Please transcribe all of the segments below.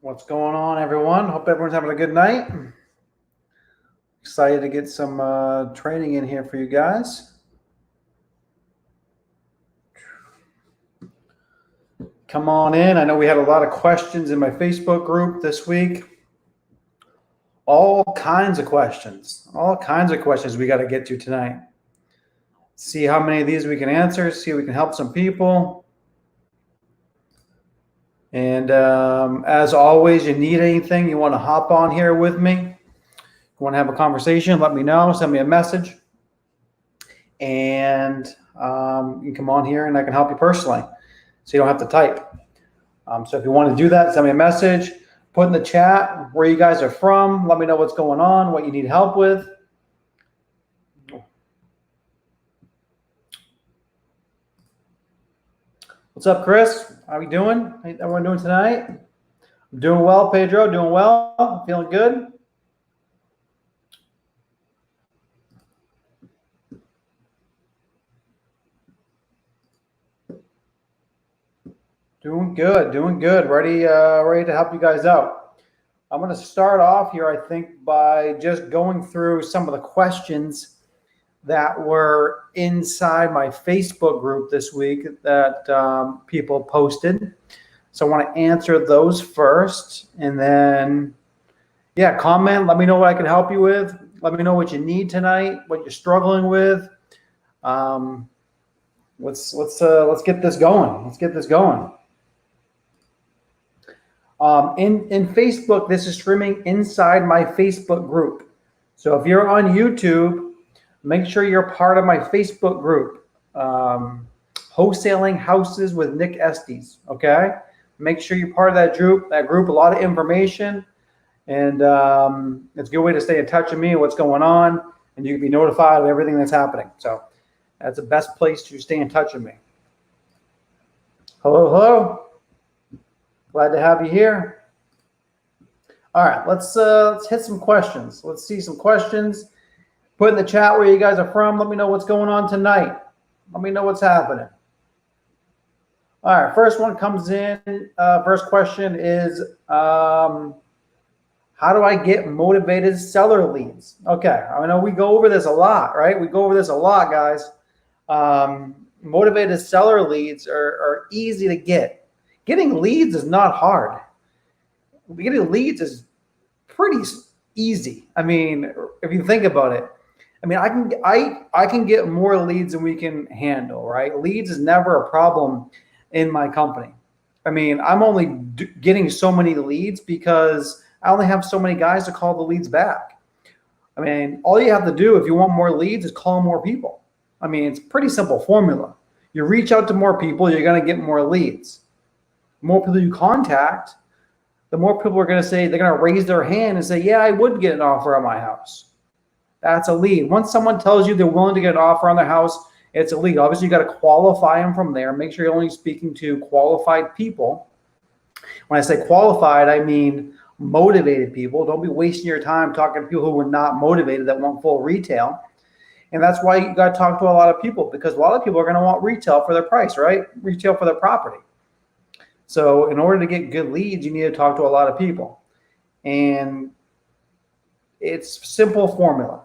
What's going on, everyone? Hope everyone's having a good night. Excited to get some training in here for you guys. Come on in. I know we had a lot of questions in my Facebook group this week. All kinds of questions we got to get to tonight. See how many of these we can answer, see if we can help some people. And as always, you need anything, you want to hop on here with me, you want to have a conversation, let me know, send me a message. And you can come on here and I can help you personally, so you don't have to type. So if you want to do that, send me a message, put in the chat where you guys are from, let me know what's going on, what you need help with. What's up, Chris? How we doing? How everyone doing tonight? I'm doing well, Pedro. Doing well. Feeling good. Doing good. Doing good. Ready to help you guys out. I'm going to start off here, I think, by just going through some of the questions that were inside my Facebook group this week that people posted. So I want to answer those first, and then, yeah, comment. Let me know what I can help you with. Let me know what you need tonight, what you're struggling with. Let's get this going. Let's get this going. In Facebook, this is streaming inside my Facebook group. So if you're on YouTube, make sure you're part of my Facebook group, Wholesaling Houses with Nick Estes, okay? Make sure you're part of that group. A lot of information, and it's a good way to stay in touch with me and what's going on, and you can be notified of everything that's happening. So that's the best place to stay in touch with me. Hello. Glad to have you here. All right, let's hit some questions. Let's see some questions. Put in the chat where you guys are from. Let me know what's going on tonight. Let me know what's happening. All right, first one comes in. First question is, how do I get motivated seller leads? Okay, I know we go over this a lot, right? We go over this a lot, guys. Motivated seller leads are easy to get. Getting leads is not hard. Getting leads is pretty easy. I mean, if you think about it, I mean, I can get more leads than we can handle, right? Leads is never a problem in my company. I mean, I'm only getting so many leads because I only have so many guys to call the leads back. I mean, all you have to do if you want more leads is call more people. I mean, it's a pretty simple formula. You reach out to more people, you're going to get more leads. The more people you contact, the more people are going to say, they're going to raise their hand and say, yeah, I would get an offer on my house. That's a lead. Once someone tells you they're willing to get an offer on their house, it's a lead. Obviously, you got to qualify them from there. Make sure you're only speaking to qualified people. When I say qualified, I mean motivated people. Don't be wasting your time talking to people who are not motivated, that want full retail. And that's why you got to talk to a lot of people, because a lot of people are going to want retail for their price, right? Retail for their property. So in order to get good leads, you need to talk to a lot of people. And it's simple formula.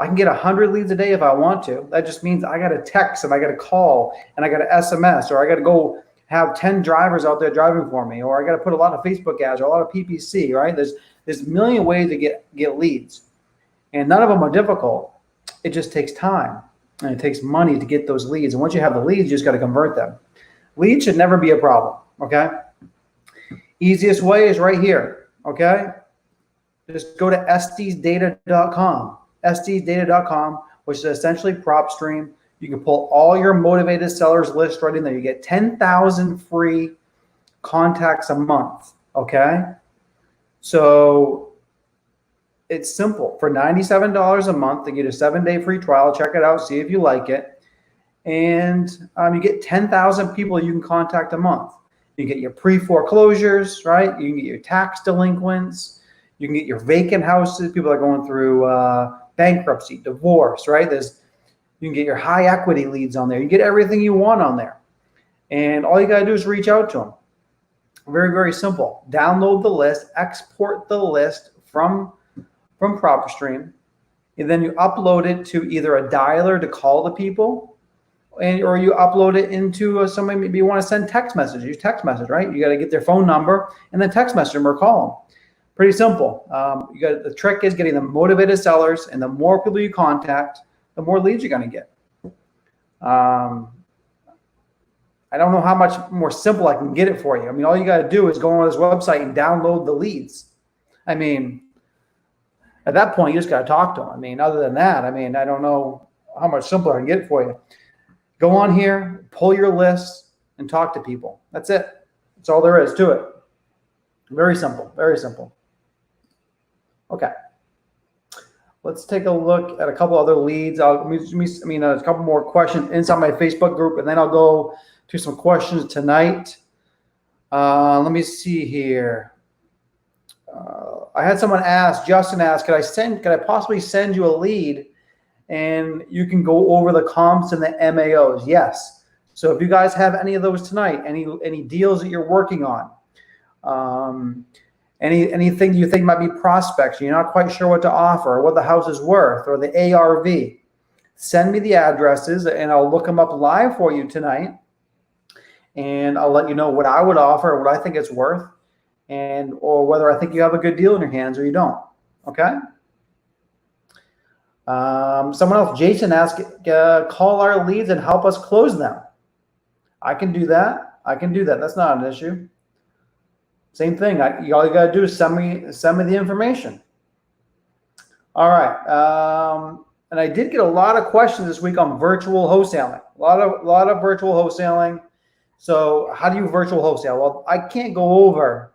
I can get 100 leads a day if I want to. That just means I got to text and I got to call and I got to SMS, or I got to go have 10 drivers out there driving for me, or I got to put a lot of Facebook ads or a lot of PPC, right? There's a million ways to get leads, and none of them are difficult. It just takes time and it takes money to get those leads. And once you have the leads, you just got to convert them. Leads should never be a problem, okay? Easiest way is right here, okay? Just go to StsData.com. StsData.com, which is essentially PropStream. You can pull all your motivated sellers list right in there. You get 10,000 free contacts a month, okay? So it's simple. For $97 a month, they get a 7-day free trial. Check it out, see if you like it. And you get 10,000 people you can contact a month. You get your pre-foreclosures, right? You can get your tax delinquents. You can get your vacant houses. People are going through bankruptcy, divorce, right? You can get your high equity leads on there. You get everything you want on there. And all you got to do is reach out to them. Very, very simple. Download the list, export the list from PropStream, and then you upload it to either a dialer to call the people, or you upload it into somebody. Maybe you want to send text message. Use text message, right? You got to get their phone number and then text message them or call them. Pretty simple. The trick is getting the motivated sellers, and the more people you contact, the more leads you're going to get. I don't know how much more simple I can get it for you. I mean, all you got to do is go on this website and download the leads. I mean, at that point, you just got to talk to them. I mean, other than that, I mean, I don't know how much simpler I can get it for you. Go on here, pull your lists, and talk to people. That's it. That's all there is to it. Very simple. Very simple. Okay. Let's take a look at a couple other leads. A couple more questions inside my Facebook group, and then I'll go to some questions tonight. Let me see here. I had someone ask, Justin asked, could I possibly send you a lead and you can go over the comps and the MAOs? Yes. So if you guys have any of those tonight, any deals that you're working on, anything you think might be prospects, you're not quite sure what to offer or what the house is worth or the ARV, send me the addresses and I'll look them up live for you tonight. And I'll let you know what I would offer, or what I think it's worth, or whether I think you have a good deal in your hands or you don't. Okay. Someone else, Jason asked, call our leads and help us close them. I can do that. That's not an issue. Same thing. All you got to do is send me the information. All right. And I did get a lot of questions this week on virtual wholesaling. A lot of virtual wholesaling. So how do you virtual wholesale? Well, I can't go over.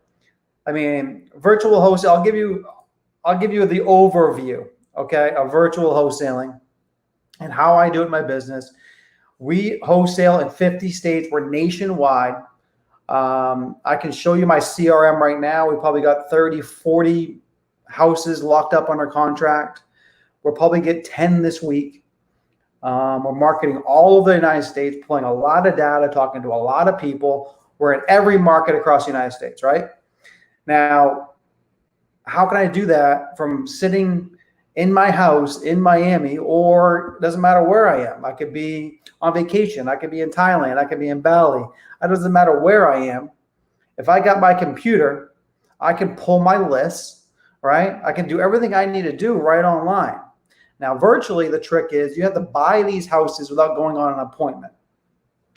I mean, virtual wholesale. I'll give you the overview, okay, of virtual wholesaling and how I do it in my business. We wholesale in 50 states. We're nationwide. I can show you my CRM right now. We probably got 30, 40 houses locked up under contract. We'll probably get 10 this week. We're marketing all over the United States, pulling a lot of data, talking to a lot of people. We're in every market across the United States, right? Now, how can I do that from sitting in my house in Miami, or it doesn't matter where I am? I could be on vacation. I could be in Thailand. I could be in Bali. It doesn't matter where I am. If I got my computer, I can pull my lists, right? I can do everything I need to do right online. Now, virtually, the trick is you have to buy these houses without going on an appointment,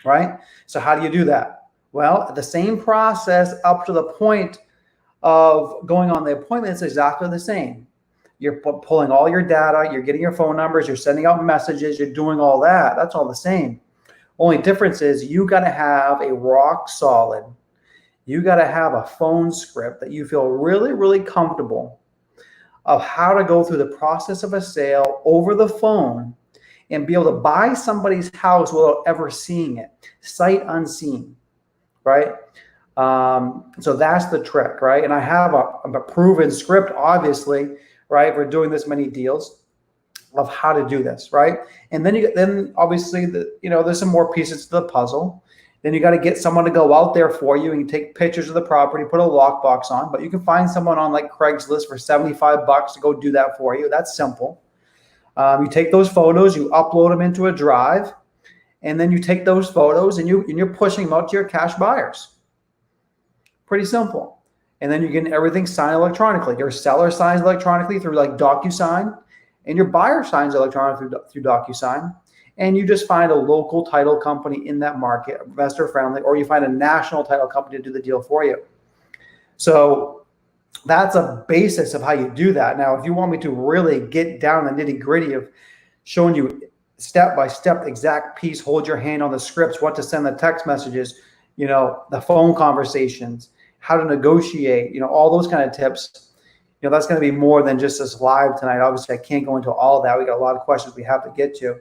right? So how do you do that? Well, the same process up to the point of going on the appointment is exactly the same. You're pulling all your data, you're getting your phone numbers, you're sending out messages, you're doing all that. That's all the same. Only difference is you got to have a rock solid, you got to have a phone script that you feel really, really comfortable of how to go through the process of a sale over the phone and be able to buy somebody's house without ever seeing it, sight unseen, right? So that's the trick, right? And I have a proven script, obviously, right? We're doing this many deals of how to do this, right? And then obviously there's some more pieces to the puzzle. Then you got to get someone to go out there for you and take pictures of the property, put a lockbox on, but you can find someone on like Craigslist for $75 to go do that for you. That's simple. You take those photos, you upload them into a drive, and then you take those photos and you're pushing them out to your cash buyers. Pretty simple. And then you're getting everything signed electronically. Your seller signs electronically through like Docusign, and your buyer signs electronically through Docusign. And you just find a local title company in that market, investor friendly, or you find a national title company to do the deal for you. So that's a basis of how you do that. Now, if you want me to really get down the nitty gritty of showing you step by step, exact piece, hold your hand on the scripts, what to send the text messages, the phone conversations, how to negotiate, all those kind of tips, that's going to be more than just this live tonight. Obviously, I can't go into all of that. We got a lot of questions we have to get to.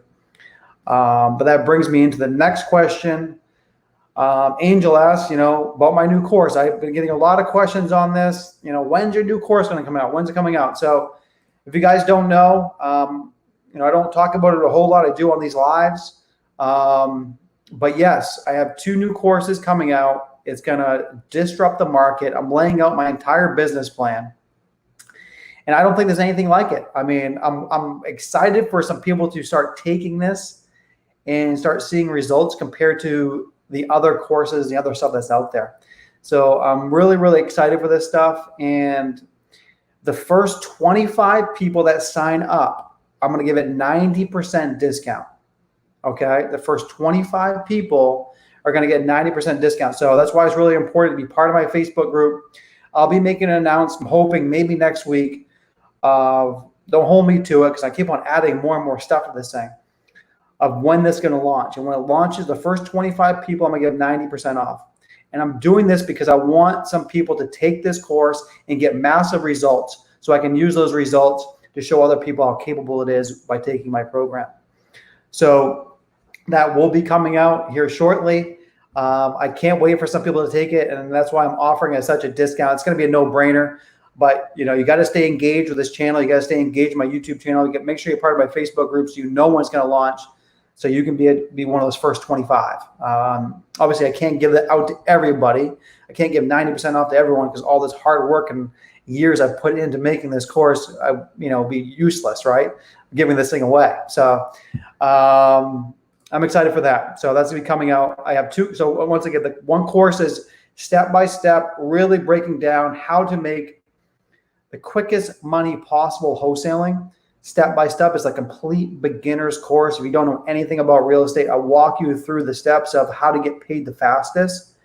But that brings me into the next question. Angel asks, about my new course. I've been getting a lot of questions on this. When's your new course going to come out? When's it coming out? So if you guys don't know, I don't talk about it a whole lot. I do on these lives. But yes, I have 2 new courses coming out. It's going to disrupt the market. I'm laying out my entire business plan. And I don't think there's anything like it. I mean, I'm excited for some people to start taking this and start seeing results compared to the other courses, the other stuff that's out there. So I'm really, really excited for this stuff. And the first 25 people that sign up, I'm going to give it 90% discount. Okay. The first 25 people are going to get 90% discount. So that's why it's really important to be part of my Facebook group. I'll be making an announcement, I'm hoping maybe next week. Don't hold me to it because I keep on adding more and more stuff to this thing of when this is going to launch. And when it launches, the first 25 people, I'm going to give 90% off. And I'm doing this because I want some people to take this course and get massive results so I can use those results to show other people how capable it is by taking my program. So that will be coming out here shortly. I can't wait for some people to take it, and that's why I'm offering it at such a discount. It's going to be a no-brainer. But you got to stay engaged with this channel. You got to stay engaged with my YouTube channel. Make sure you're part of my Facebook group so you know when it's going to launch, so you can be one of those first 25. Obviously, I can't give that out to everybody. I can't give 90% off to everyone because all this hard work and years I've put into making this course, be useless, right? Giving this thing away. So I'm excited for that. So that's going to be coming out. I have two. So once again, the one course is step-by-step, really breaking down how to make the quickest money possible wholesaling. Step-by-step is a complete beginner's course. If you don't know anything about real estate, I'll walk you through the steps of how to get paid the fastest,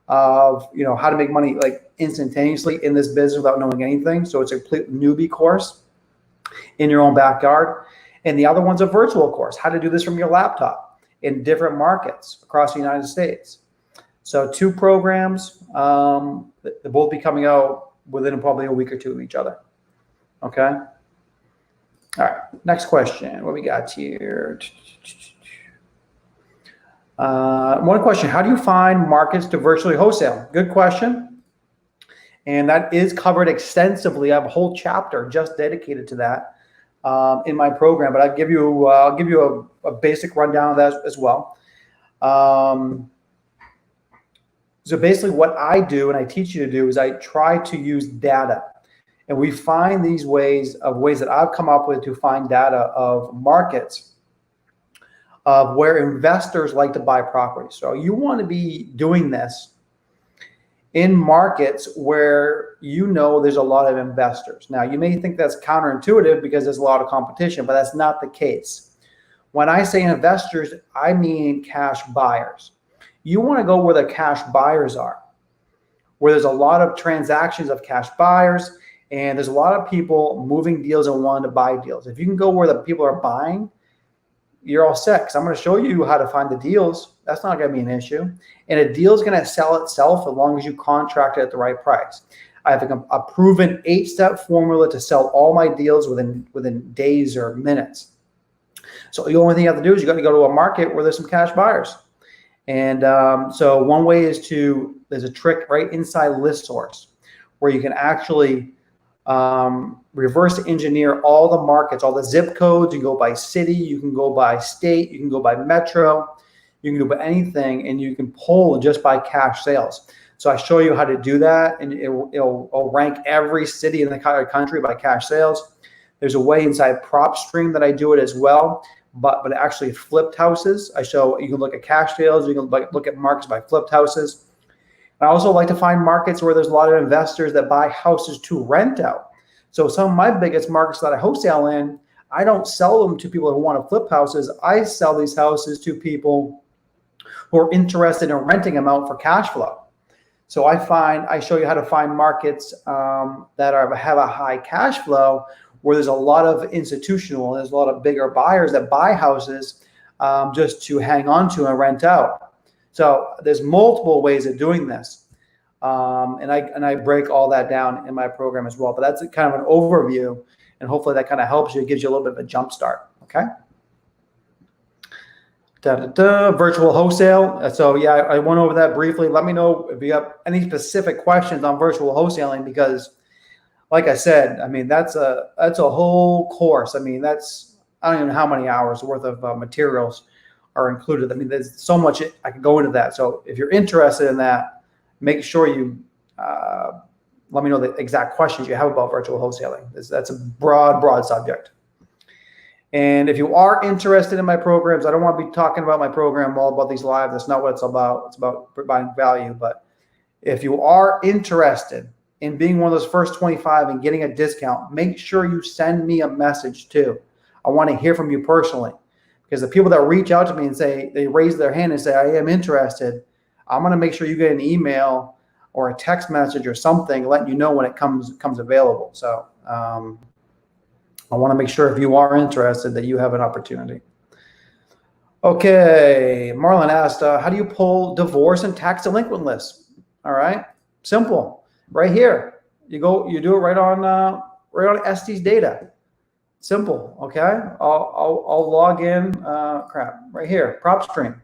of how to make money instantaneously in this business without knowing anything. So it's a complete newbie course in your own backyard. And the other one's a virtual course, how to do this from your laptop in different markets across the United States. So two programs, they'll both be coming out within probably a week or two of each other. Okay. All right. Next question. What we got here? One question. How do you find markets to virtually wholesale? Good question. And that is covered extensively. I have a whole chapter just dedicated to that in my program, but I'll give you a basic rundown of that as well. So basically what I do and I teach you to do is I try to use data, and we find these ways that I've come up with to find data of markets of where investors like to buy properties. So you want to be doing this in markets where there's a lot of investors. Now, you may think that's counterintuitive because there's a lot of competition, but that's not the case. When I say investors, I mean cash buyers. You want to go where the cash buyers are, where there's a lot of transactions of cash buyers, and there's a lot of people moving deals and wanting to buy deals. If you can go where the people are buying, you're all set, because I'm going to show you how to find the deals. That's not going to be an issue. And a deal is going to sell itself as long as you contract it at the right price. I have a proven 8-step formula to sell all my deals within days or minutes. So the only thing you have to do is you got to go to a market where there's some cash buyers. And so one way is there's a trick right inside ListSource where you can actually reverse engineer all the markets, all the zip codes. You can go by city, you can go by state, you can go by metro, you can go by anything, and you can pull just by cash sales. So I show you how to do that, and it'll rank every city in the country by cash sales. There's a way inside PropStream that I do it as well, but actually flipped houses. I show you can look at cash sales, you can look at markets by flipped houses. I also like to find markets where there's a lot of investors that buy houses to rent out. So some of my biggest markets that I wholesale in, I don't sell them to people who want to flip houses. I sell these houses to people who are interested in renting them out for cash flow. So I show you how to find markets that have a high cash flow, where there's a lot of institutional, there's a lot of bigger buyers that buy houses just to hang on to and rent out. So there's multiple ways of doing this. And I break all that down in my program as well. But that's kind of an overview, and hopefully that kind of helps you, gives you a little bit of a jump start. Okay. Virtual wholesale. So yeah, I went over that briefly. Let me know if you have any specific questions on virtual wholesaling, because like I said, I mean, that's a whole course. I mean, I don't even know how many hours worth of materials are included. I mean, there's so much I could go into that. So if you're interested in that, make sure you let me know the exact questions you have about virtual wholesaling. That's a broad subject. And if you are interested in my programs, I don't want to be talking about my program all about these live. That's not what it's about. It's about providing value. But if you are interested in being one of those first 25 and getting a discount, make sure you send me a message too. I want to hear from you personally, because the people that reach out to me and say, they raise their hand and say, I am interested, I'm going to make sure you get an email or a text message or something letting you know when it comes available. So I want to make sure if you are interested that you have an opportunity. Okay, Marlon asked, how do you pull divorce and tax delinquent lists? All right, simple, right here. You do it right on Sts Data. Simple. Okay, I'll log in. Right here, prop stream.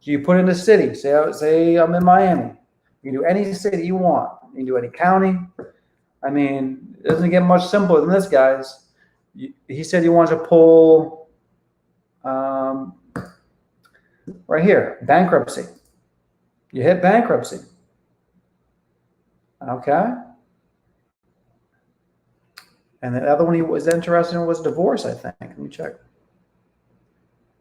So you put in the city. Say I'm in Miami. You can do any city you want. You can do any county. I mean, it doesn't get much simpler than this, guys. He said he wants to pull right here, bankruptcy. You hit bankruptcy. Okay. And the other one he was interested in was divorce, I think. Let me check.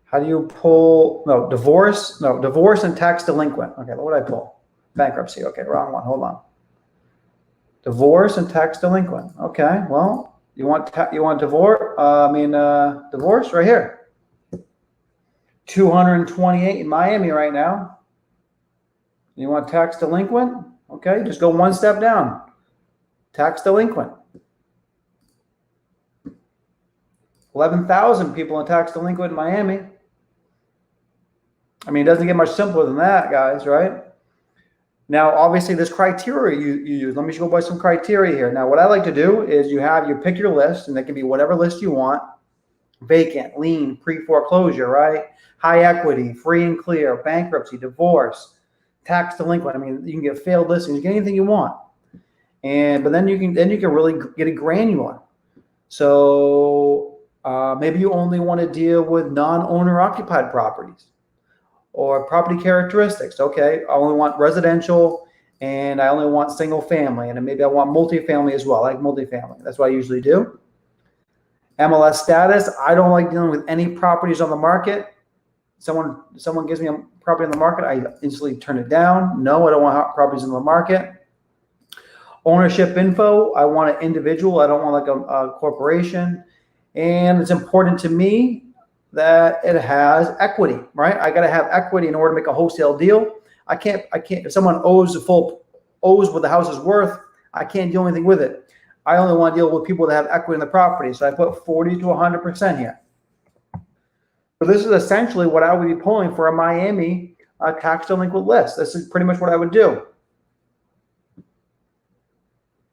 How do you pull? No, divorce and tax delinquent. Okay, what would I pull? Bankruptcy. Okay, wrong one. Hold on. Divorce and tax delinquent. Okay, well, you want divorce? Divorce right here. 228 in Miami right now. You want tax delinquent? Okay, just go one step down. Tax delinquent. 11,000 people in tax delinquent in Miami. I mean, it doesn't get much simpler than that, guys, right? Now, obviously, there's criteria you use. Let me just go by some criteria here. Now, what I like to do is you pick your list, and it can be whatever list you want. Vacant, lien, pre-foreclosure, right? High equity, free and clear, bankruptcy, divorce, tax delinquent. I mean, you can get failed listings, you get anything you want. But then you can really get it granular. So maybe you only want to deal with non-owner occupied properties. Or property characteristics. Okay, I only want residential, and I only want single family, and maybe I want multifamily as well. I like multifamily. That's what I usually do. MLS status. I don't like dealing with any properties on the market. Someone gives me a property on the market, I instantly turn it down. No, I don't want properties in the market. Ownership info. I want an individual. I don't want like a corporation. And it's important to me that it has equity, right? I got to have equity in order to make a wholesale deal. I can't, if someone owes what the house is worth, I can't do anything with it. I only want to deal with people that have equity in the property. So I put 40 to 100% here. So this is essentially what I would be pulling for a Miami tax delinquent list. This is pretty much what I would do.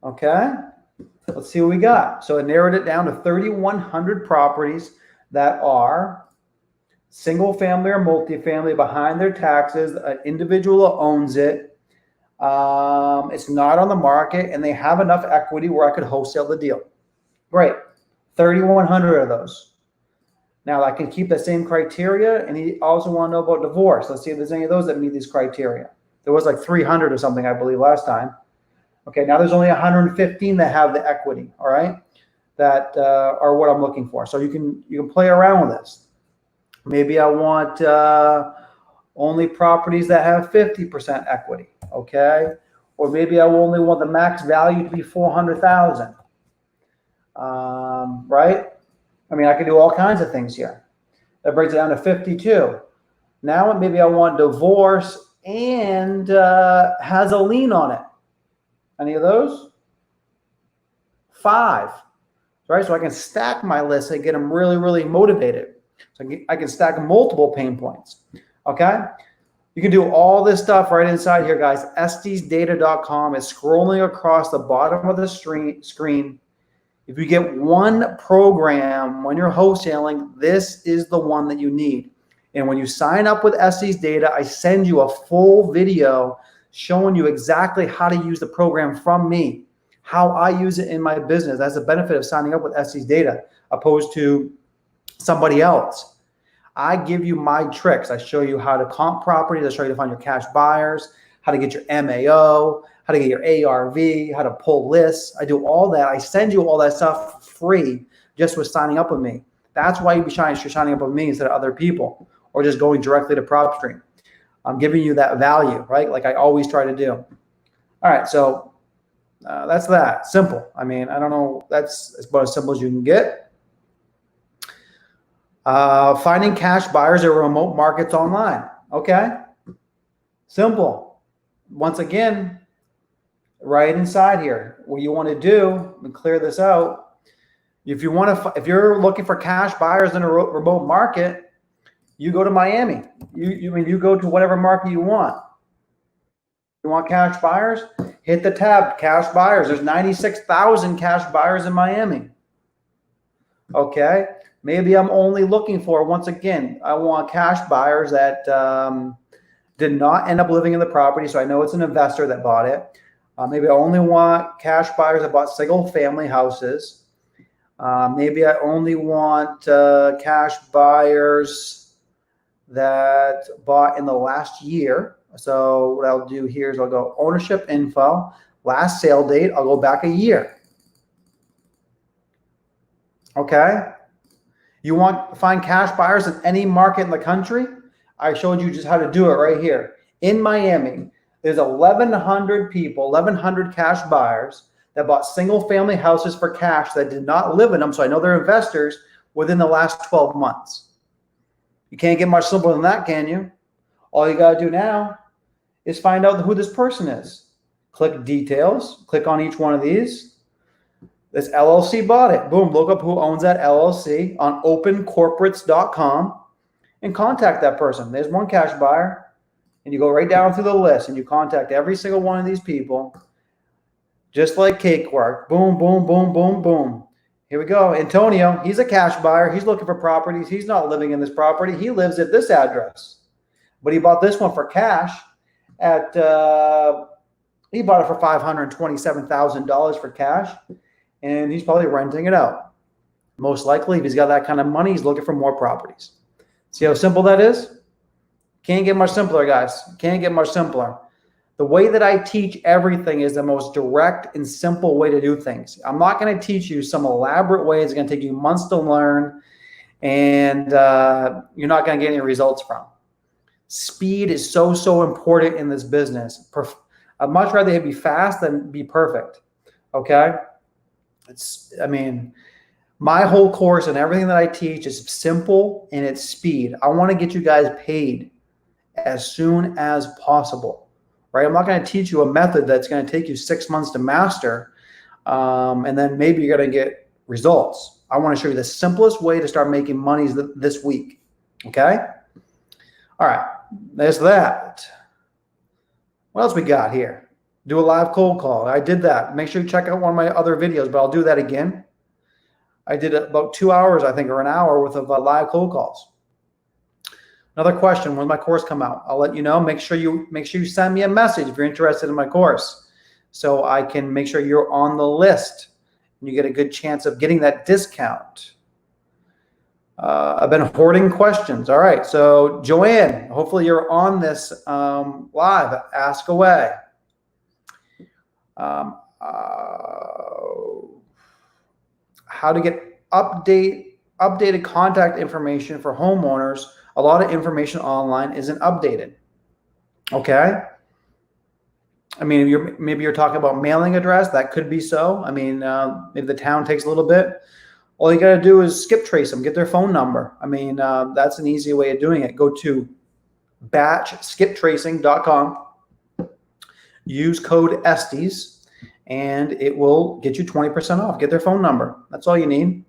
Okay, let's see what we got. So it narrowed it down to 3,100 properties that are single family or multifamily behind their taxes, an individual owns it, it's not on the market, and they have enough equity where I could wholesale the deal. Great, 3,100 of those. Now I can keep the same criteria, and he also want to know about divorce. Let's see if there's any of those that meet these criteria. There was like 300 or something, I believe, last time. Okay, now there's only 115 that have the equity, all right? That are what I'm looking for. So you can play around with this. Maybe I want only properties that have 50% equity, okay? Or maybe I only want the max value to be 400,000, right? I mean, I can do all kinds of things here. That brings it down to 52. Now maybe I want divorce and has a lien on it. Any of those? 5. Right, so I can stack my list and get them really, really motivated. So I can stack multiple pain points. Okay, you can do all this stuff right inside here, guys. StsData.com is scrolling across the bottom of the screen. If you get one program when you're wholesaling, this is the one that you need. And when you sign up with Sts Data, I send you a full video showing you exactly how to use the program from me, how I use it in my business. That's the benefit of signing up with Sts Data opposed to somebody else. I give you my tricks. I show you how to comp properties. I show you to find your cash buyers, how to get your MAO, how to get your ARV, how to pull lists. I do all that. I send you all that stuff free just with signing up with me. That's why you're signing up with me instead of other people or just going directly to PropStream. I'm giving you that value, right? Like I always try to do. All right, so that's that. Simple. I mean, I don't know. That's about as simple as you can get. Finding cash buyers at remote markets online. Okay. Simple. Once again, right inside here, what you want to do and clear this out. If you're looking for cash buyers in a remote market, you go to Miami. You go to whatever market you want. You want cash buyers? Hit the tab, cash buyers. There's 96,000 cash buyers in Miami. Okay. Maybe I'm only looking for, once again, I want cash buyers that did not end up living in the property. So I know it's an investor that bought it. Maybe I only want cash buyers that bought single family houses. Maybe I only want cash buyers that bought in the last year. So what I'll do here is I'll go ownership info, last sale date. I'll go back a year. Okay. You want to find cash buyers in any market in the country? I showed you just how to do it right here. In Miami, there's 1,100 people, 1,100 cash buyers that bought single family houses for cash that did not live in them. So I know they're investors within the last 12 months. You can't get much simpler than that, can you? All you got to do now is find out who this person is. Click details, click on each one of these. This LLC bought it. Boom, look up who owns that LLC on opencorporates.com and contact that person. There's one cash buyer, and you go right down through the list and you contact every single one of these people, just like cakewalk. Boom, boom, boom, boom, boom. Here we go. Antonio, he's a cash buyer. He's looking for properties. He's not living in this property. He lives at this address, but he bought this one for cash at, he bought it for $527,000 for cash, and he's probably renting it out. Most likely, if he's got that kind of money, he's looking for more properties. See how simple that is? Can't get much simpler, guys. Can't get much simpler. The way that I teach everything is the most direct and simple way to do things. I'm not going to teach you some elaborate way. It's going to take you months to learn, and you're not going to get any results from. Speed is so important in this business. I'd much rather be fast than be perfect. Okay? My whole course and everything that I teach is simple and it's speed. I want to get you guys paid as soon as possible, right? I'm not going to teach you a method that's going to take you 6 months to master, and then maybe you're going to get results. I want to show you the simplest way to start making money this week, okay? All right, there's that. What else we got here? Do a live cold call. I did that. Make sure you check out one of my other videos, but I'll do that again. I did about 2 hours, I think, or an hour worth of live cold calls. Another question: when my course come out, I'll let you know. Make sure you send me a message if you're interested in my course, so I can make sure you're on the list and you get a good chance of getting that discount. I've been hoarding questions. All right, so Joanne, hopefully you're on this live. Ask away. How to get updated contact information for homeowners. A lot of information online isn't updated. Okay. I mean, maybe you're talking about mailing address. That could be so. I mean, maybe the town takes a little bit. All you got to do is skip trace them, get their phone number. I mean, that's an easy way of doing it. Go to batchskiptracing.com. Use code Estes, and it will get you 20% off. Get their phone number. That's all you need.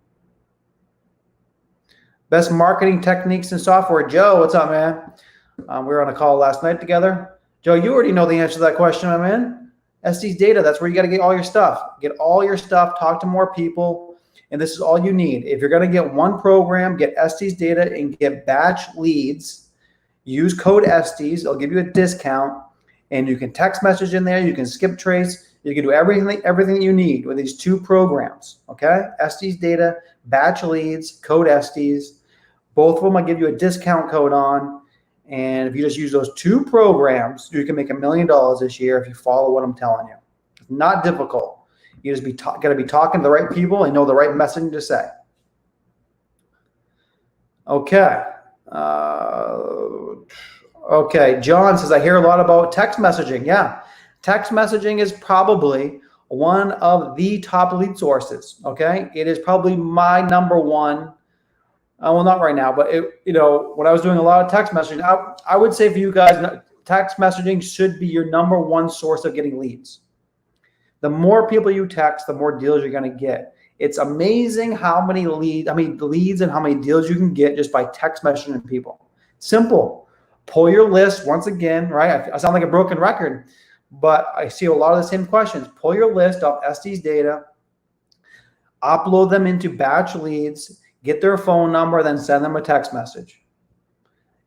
Best marketing techniques and software. Joe, what's up, man? We were on a call last night together. Joe, you already know the answer to that question, my man. Sts Data, that's where you got to get all your stuff. Get all your stuff, talk to more people, and this is all you need. If you're going to get one program, get Sts Data and get batch leads. Use code Estes. It'll give you a discount, and you can text message in there. You can skip trace. You can do everything you need with these two programs, okay? Sts Data, batch leads, code Estes. Both of them I give you a discount code on, And if you just use those 2 programs, you can make $1 million this year if you follow what I'm telling you. It's not difficult. You just got to be talking to the right people and know the right messaging to say. Okay. Okay. John says, I hear a lot about text messaging. Yeah. Text messaging is probably one of the top lead sources. Okay. It is probably my number one. Well, not right now, but when I was doing a lot of text messaging, I would say for you guys, text messaging should be your number one source of getting leads. The more people you text, the more deals you're going to get. It's amazing how many leads and how many deals you can get just by text messaging people. Simple. Pull your list once again, right? I sound like a broken record, but I see a lot of the same questions. Pull your list off Sts Data, upload them into batch leads, get their phone number, then send them a text message.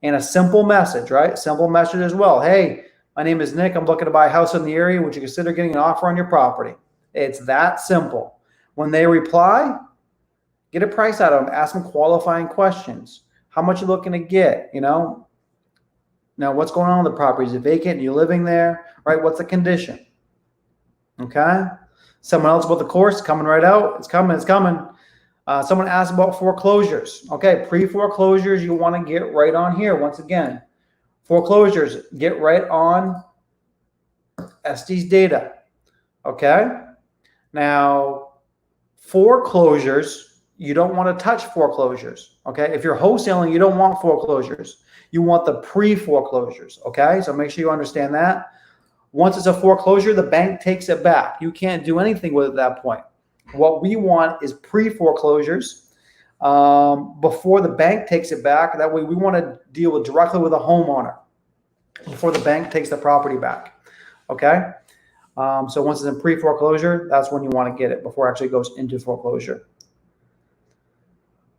And a simple message, right? Simple message as well. Hey, my name is Nick. I'm looking to buy a house in the area. Would you consider getting an offer on your property? It's that simple. When they reply, get a price out of them. Ask them qualifying questions. How much you looking to get? Now what's going on with the property? Is it vacant? Are you living there? Right? What's the condition? Okay. Someone else about the course coming right out. It's coming. Someone asked about foreclosures. Okay. Pre-foreclosures, you want to get right on here. Once again, foreclosures, get right on Estes Data. Okay. Now, foreclosures, you don't want to touch foreclosures. Okay. If you're wholesaling, you don't want foreclosures. You want the pre-foreclosures. Okay. So make sure you understand that. Once it's a foreclosure, the bank takes it back. You can't do anything with it at that point. What we want is pre-foreclosures before the bank takes it back. That way we want to deal directly with a homeowner before the bank takes the property back. Okay. So once it's in pre-foreclosure, that's when you want to get it before it actually goes into foreclosure.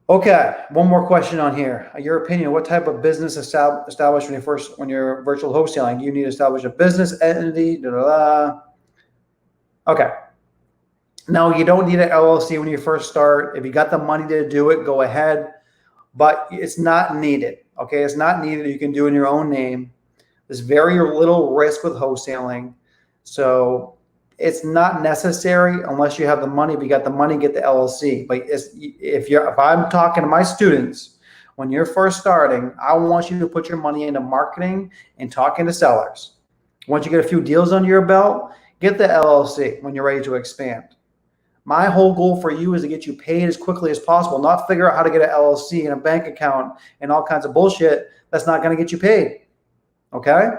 Okay, one more question on here. Your opinion, what type of business establish when you're virtual wholesaling? Do you need to establish a business entity? Okay. No, you don't need an LLC when you first start. If you got the money to do it, go ahead. But it's not needed. Okay, it's not needed. You can do it in your own name. There's very little risk with wholesaling. So it's not necessary unless you have the money. If you got the money, get the LLC. But if I'm talking to my students, when you're first starting, I want you to put your money into marketing and talking to sellers. Once you get a few deals under your belt, get the LLC when you're ready to expand. My whole goal for you is to get you paid as quickly as possible, not figure out how to get an LLC and a bank account and all kinds of bullshit that's not going to get you paid. Okay?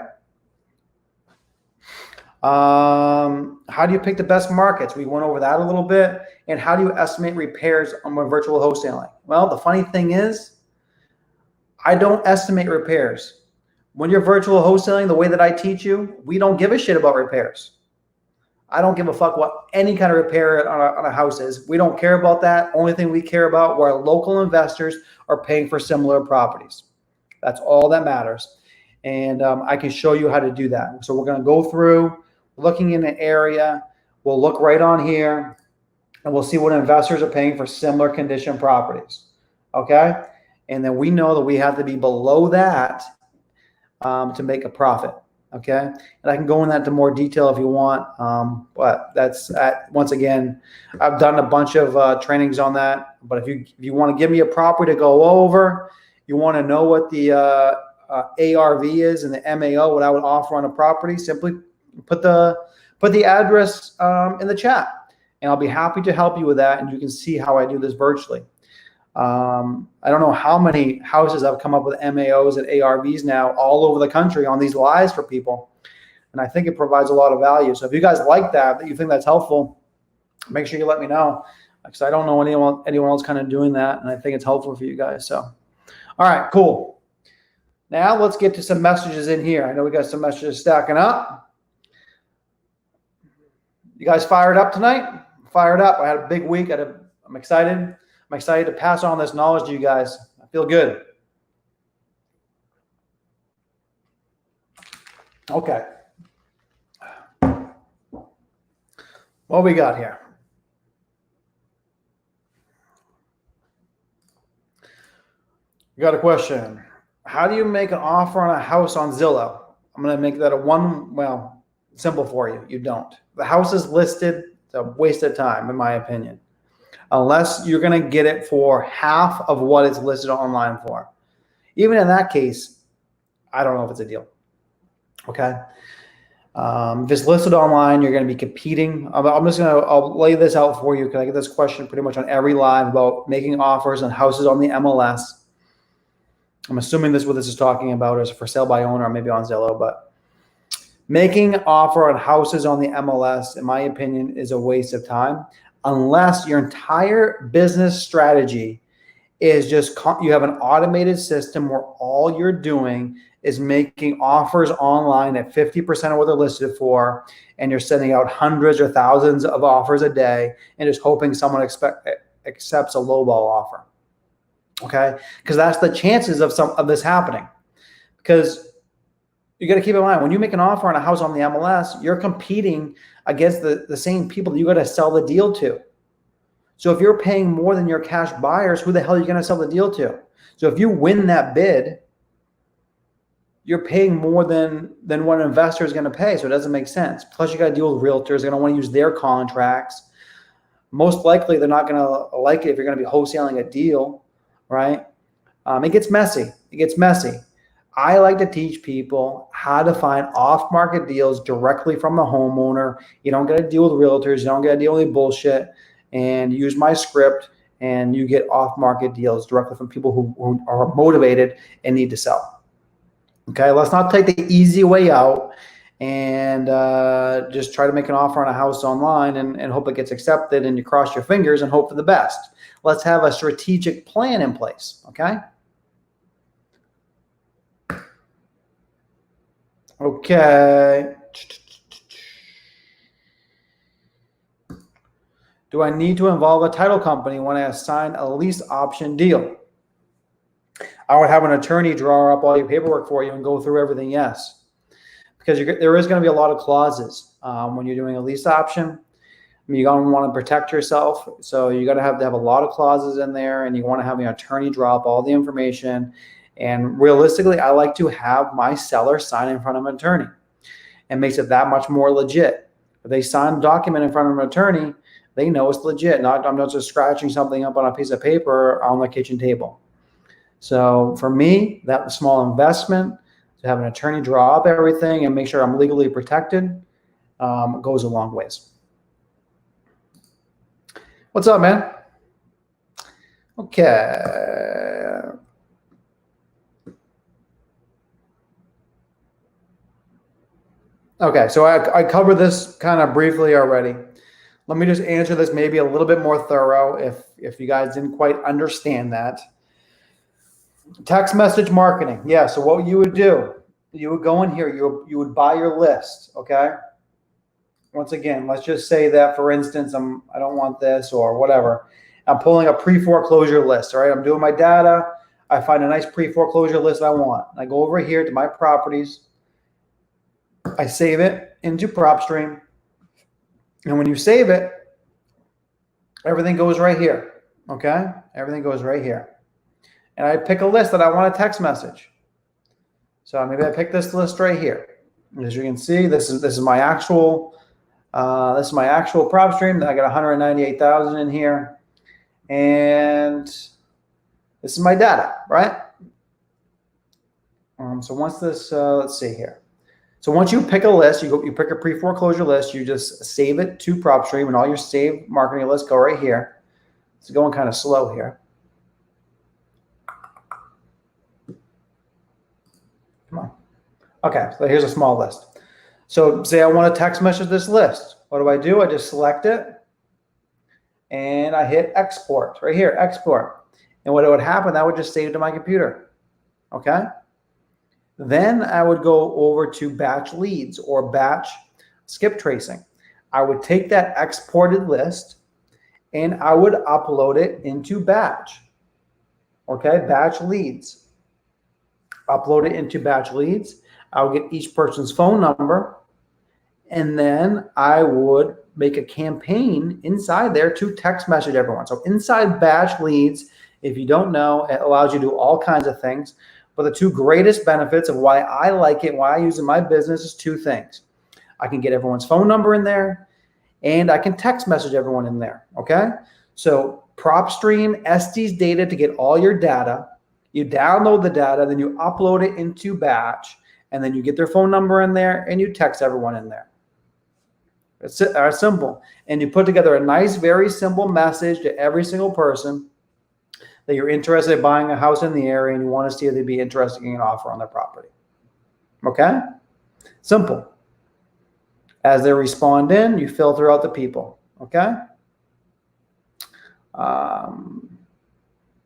How do you pick the best markets? We went over that a little bit. And how do you estimate repairs on virtual wholesaling? Well, the funny thing is, I don't estimate repairs. When you're virtual wholesaling, the way that I teach you, we don't give a shit about repairs. I don't give a fuck what any kind of repair on a house is. We don't care about that. Only thing we care about where local investors are paying for similar properties. That's all that matters. And I can show you how to do that. So we're going to go through looking in an area. We'll look right on here and we'll see what investors are paying for similar condition properties. Okay. And then we know that we have to be below that to make a profit. Okay. And I can go into that to more detail if you want. But that's once again, I've done a bunch of trainings on that. But if you want to give me a property to go over, you want to know what the ARV is and the MAO, what I would offer on a property, simply put the address in the chat, and I'll be happy to help you with that. And you can see how I do this virtually. I don't know how many houses I've come up with MAOs and ARVs now all over the country on these lives for people. And I think it provides a lot of value. So if you guys like that you think that's helpful, make sure you let me know, because I don't know anyone else kind of doing that. And I think it's helpful for you guys. So, all right, cool. Now let's get to some messages in here. I know we got some messages stacking up. You guys fired up tonight? Fired up. I had a big week. I'm excited. I'm excited to pass on this knowledge to you guys. I feel good. Okay. What we got here? We got a question. How do you make an offer on a house on Zillow? I'm going to make that simple for you. You don't. The house is listed. It's a waste of time, in my opinion, unless you're going to get it for half of what it's listed online for. Even in that case, I don't know if it's a deal. Okay. If it's listed online, you're going to be competing. I'll lay this out for you because I get this question pretty much on every live about making offers on houses on the MLS. I'm assuming this is what this is talking about is for sale by owner or maybe on Zillow, but making an offer on houses on the MLS, in my opinion, is a waste of time unless your entire business strategy is just you have an automated system where all you're doing is making offers online at 50% of what they're listed for, and you're sending out hundreds or thousands of offers a day and just hoping someone accepts a lowball offer. Okay, because that's the chances of this happening. Because you got to keep in mind, when you make an offer on a house on the MLS, you're competing against the same people that you got to sell the deal to. So if you're paying more than your cash buyers, who the hell are you going to sell the deal to? So if you win that bid, you're paying more than what an investor is going to pay. So it doesn't make sense. Plus, you got to deal with realtors. They're going to want to use their contracts. Most likely, they're not going to like it if you're going to be wholesaling a deal, right? It gets messy. It gets messy. I like to teach people how to find off-market deals directly from the homeowner. You don't got to deal with realtors. You don't got to deal with bullshit. And use my script, and you get off-market deals directly from people who are motivated and need to sell. Okay, let's not take the easy way out and just try to make an offer on a house online and hope it gets accepted, and you cross your fingers and hope for the best. Let's have a strategic plan in place, okay? Okay. Do I need to involve a title company when I assign a lease option deal? I would have an attorney draw up all your paperwork for you and go through everything, yes. Because there is going to be a lot of clauses when you're doing a lease option. I mean, you're going to want to protect yourself. So you got to have a lot of clauses in there, and you want to have an attorney draw up all the information. And realistically, I like to have my seller sign in front of an attorney. It makes it that much more legit. If they sign a document in front of an attorney, they know it's legit. I'm not just scratching something up on a piece of paper on the kitchen table. So for me, that small investment to have an attorney draw up everything and make sure I'm legally protected goes a long ways. What's up, man? Okay. Okay, so I covered this kind of briefly already. Let me just answer this maybe a little bit more thorough if you guys didn't quite understand that. Text message marketing. Yeah, so what you would do, you would go in here, you would buy your list, okay? Once again, let's just say that, for instance, I don't want this or whatever. I'm pulling a pre-foreclosure list, all right? I'm doing my data. I find a nice pre-foreclosure list I want. I go over here to my properties. I save it into PropStream. And when you save it, everything goes right here, okay? Everything goes right here. And I pick a list that I want a text message. So maybe I pick this list right here. As you can see, this is my actual PropStream. I got 198,000 in here, and this is my data, right? So once this, let's see here. So once you pick a list, you pick a pre-foreclosure list, you just save it to PropStream, and all your saved marketing lists go right here. It's going kind of slow here. Come on. Okay, so here's a small list. So say I want to text message this list. What do? I just select it, and I hit export right here, export. And what would happen, that would just save to my computer, okay? Then I would go over to batch leads or batch skip tracing. I would take that exported list and I would upload it into batch, okay? Batch leads. Upload it into batch leads. I would get each person's phone number, and then I would make a campaign inside there to text message everyone. So inside batch leads, if you don't know, it allows you to do all kinds of things. But the two greatest benefits of why I like it, why I use it in my business is two things. I can get everyone's phone number in there, and I can text message everyone in there, okay? So PropStream Sts Data to get all your data. You download the data, then you upload it into Batch, and then you get their phone number in there, and you text everyone in there. It's simple. And you put together a nice, very simple message to every single person that you're interested in buying a house in the area and you want to see if they'd be interested in an offer on their property. Okay? Simple. As they respond in, you filter out the people. Okay? Let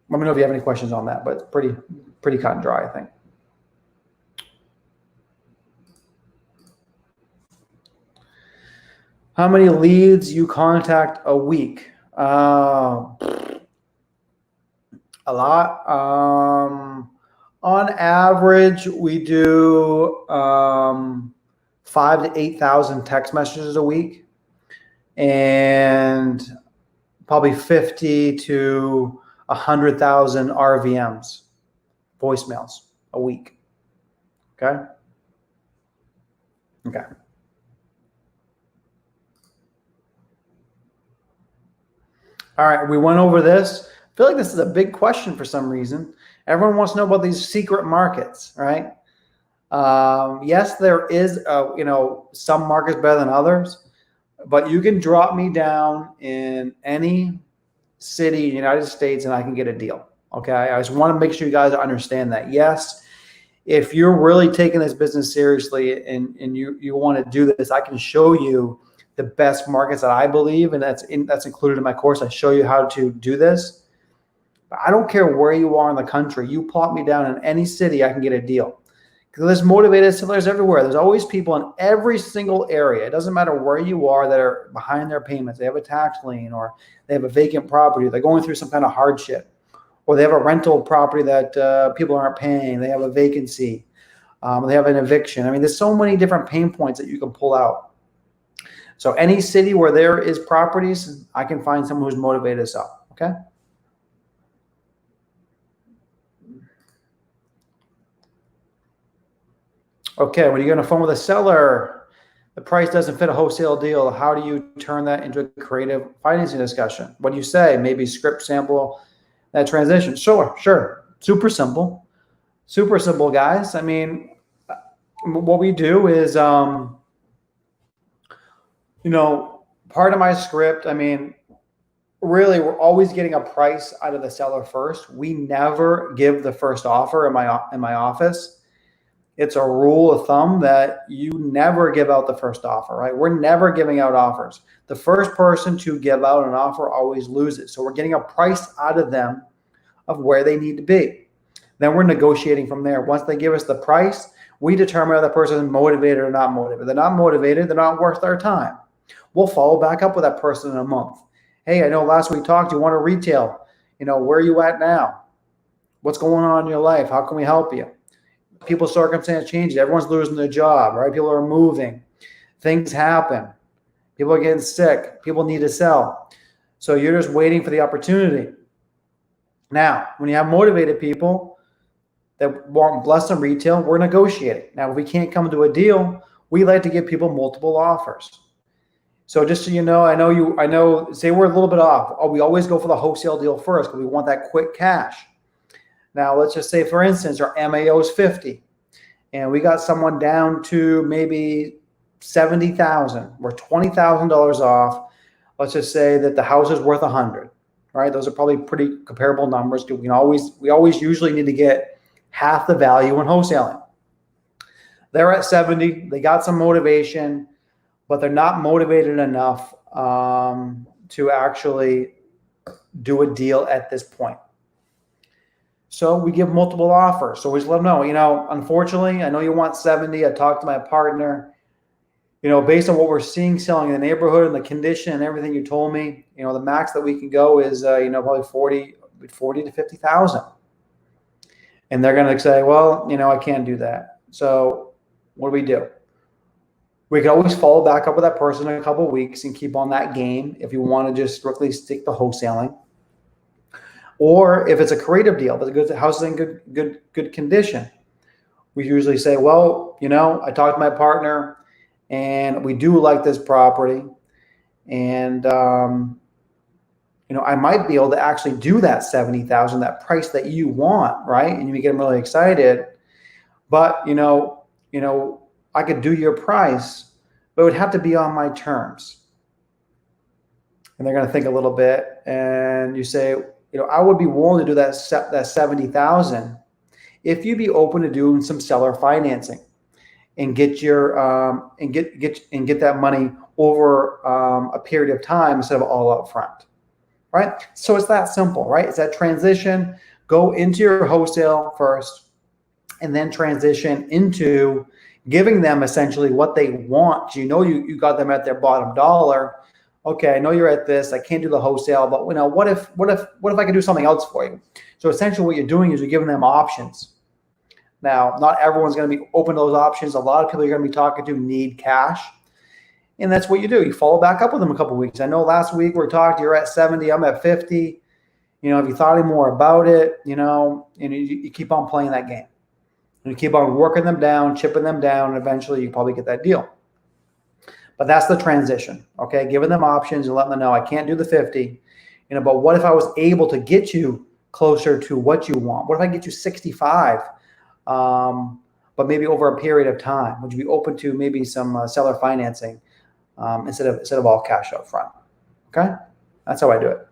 me know if you have any questions on that, but it's pretty cut and dry, I think. How many leads you contact a week? A lot. On average, we do 5,000 to 8,000 text messages a week, and probably 50 to 100,000 RVMs, voicemails a week. Okay. Okay. All right. We went over this. I feel like this is a big question for some reason. Everyone wants to know about these secret markets, right? Yes, there is, some markets better than others, but you can drop me down in any city in the United States and I can get a deal. Okay. I just want to make sure you guys understand that. Yes, if you're really taking this business seriously and you want to do this, I can show you the best markets that I believe, and that's included in my course. I show you how to do this. But I don't care where you are in the country. You plop me down in any city, I can get a deal. Because there's motivated sellers everywhere. There's always people in every single area. It doesn't matter where you are that are behind their payments. They have a tax lien, or they have a vacant property. They're going through some kind of hardship, or they have a rental property that people aren't paying. They have a vacancy. They have an eviction. I mean, there's so many different pain points that you can pull out. So any city where there is properties, I can find someone who's motivated to sell. Okay. Okay, when you get on the phone with a seller, the price doesn't fit a wholesale deal. How do you turn that into a creative financing discussion? What do you say? Maybe script sample that transition. Sure. Super simple, guys. I mean, what we do is, part of my script, I mean, really, we're always getting a price out of the seller first. We never give the first offer in my office. It's a rule of thumb that you never give out the first offer, right? We're never giving out offers. The first person to give out an offer always loses. So we're getting a price out of them of where they need to be. Then we're negotiating from there. Once they give us the price, we determine whether the person is motivated or not motivated. If they're not motivated, they're not worth our time. We'll follow back up with that person in a month. Hey, I know last week talked, you want to retail. Where are you at now? What's going on in your life? How can we help you? People's circumstance changes. Everyone's losing their job, right? People are moving. Things happen. People are getting sick. People need to sell. So you're just waiting for the opportunity. Now, when you have motivated people that want less than retail, we're negotiating. Now, if we can't come to a deal, we like to give people multiple offers. So just so you know, I know, say we're a little bit off. We always go for the wholesale deal first because we want that quick cash. Now, let's just say, for instance, our MAO is 50, and we got someone down to maybe 70,000. We're $20,000 off. Let's just say that the house is worth 100, right? Those are probably pretty comparable numbers. We always usually need to get half the value in wholesaling. They're at 70. They got some motivation, but they're not motivated enough to actually do a deal at this point. So we give multiple offers. So we just let them know, unfortunately, I know you want 70. I talked to my partner, based on what we're seeing selling in the neighborhood and the condition and everything you told me, the max that we can go is, probably 40 to 50,000. And they're going to say, well, I can't do that. So what do? We can always follow back up with that person in a couple of weeks and keep on that game if you want to just strictly stick to wholesaling. Or if it's a creative deal, but the house is in good condition, we usually say, well, I talked to my partner and we do like this property, and I might be able to actually do that 70,000, that price that you want, right? And you get them really excited. But I could do your price, but it would have to be on my terms. And they're going to think a little bit, and you say, I would be willing to do that 70,000 if you'd be open to doing some seller financing and get your get that money over a period of time instead of all up front, right? So it's that simple, right? It's that transition. Go into your wholesale first, and then transition into giving them essentially what they want. You got them at their bottom dollar. Okay, I know you're at this. I can't do the wholesale, but what if I could do something else for you? So essentially, what you're doing is you're giving them options. Now, not everyone's going to be open to those options. A lot of people you're going to be talking to need cash, and that's what you do. You follow back up with them a couple of weeks. I know last week we talked. You're at 70. I'm at 50. Have you thought any more about it? And you keep on playing that game, and you keep on working them down, chipping them down, and eventually you probably get that deal. But that's the transition, okay? Giving them options and letting them know I can't do the 50, but what if I was able to get you closer to what you want? What if I get you 65, but maybe over a period of time? Would you be open to maybe some seller financing instead of all cash up front? Okay, that's how I do it.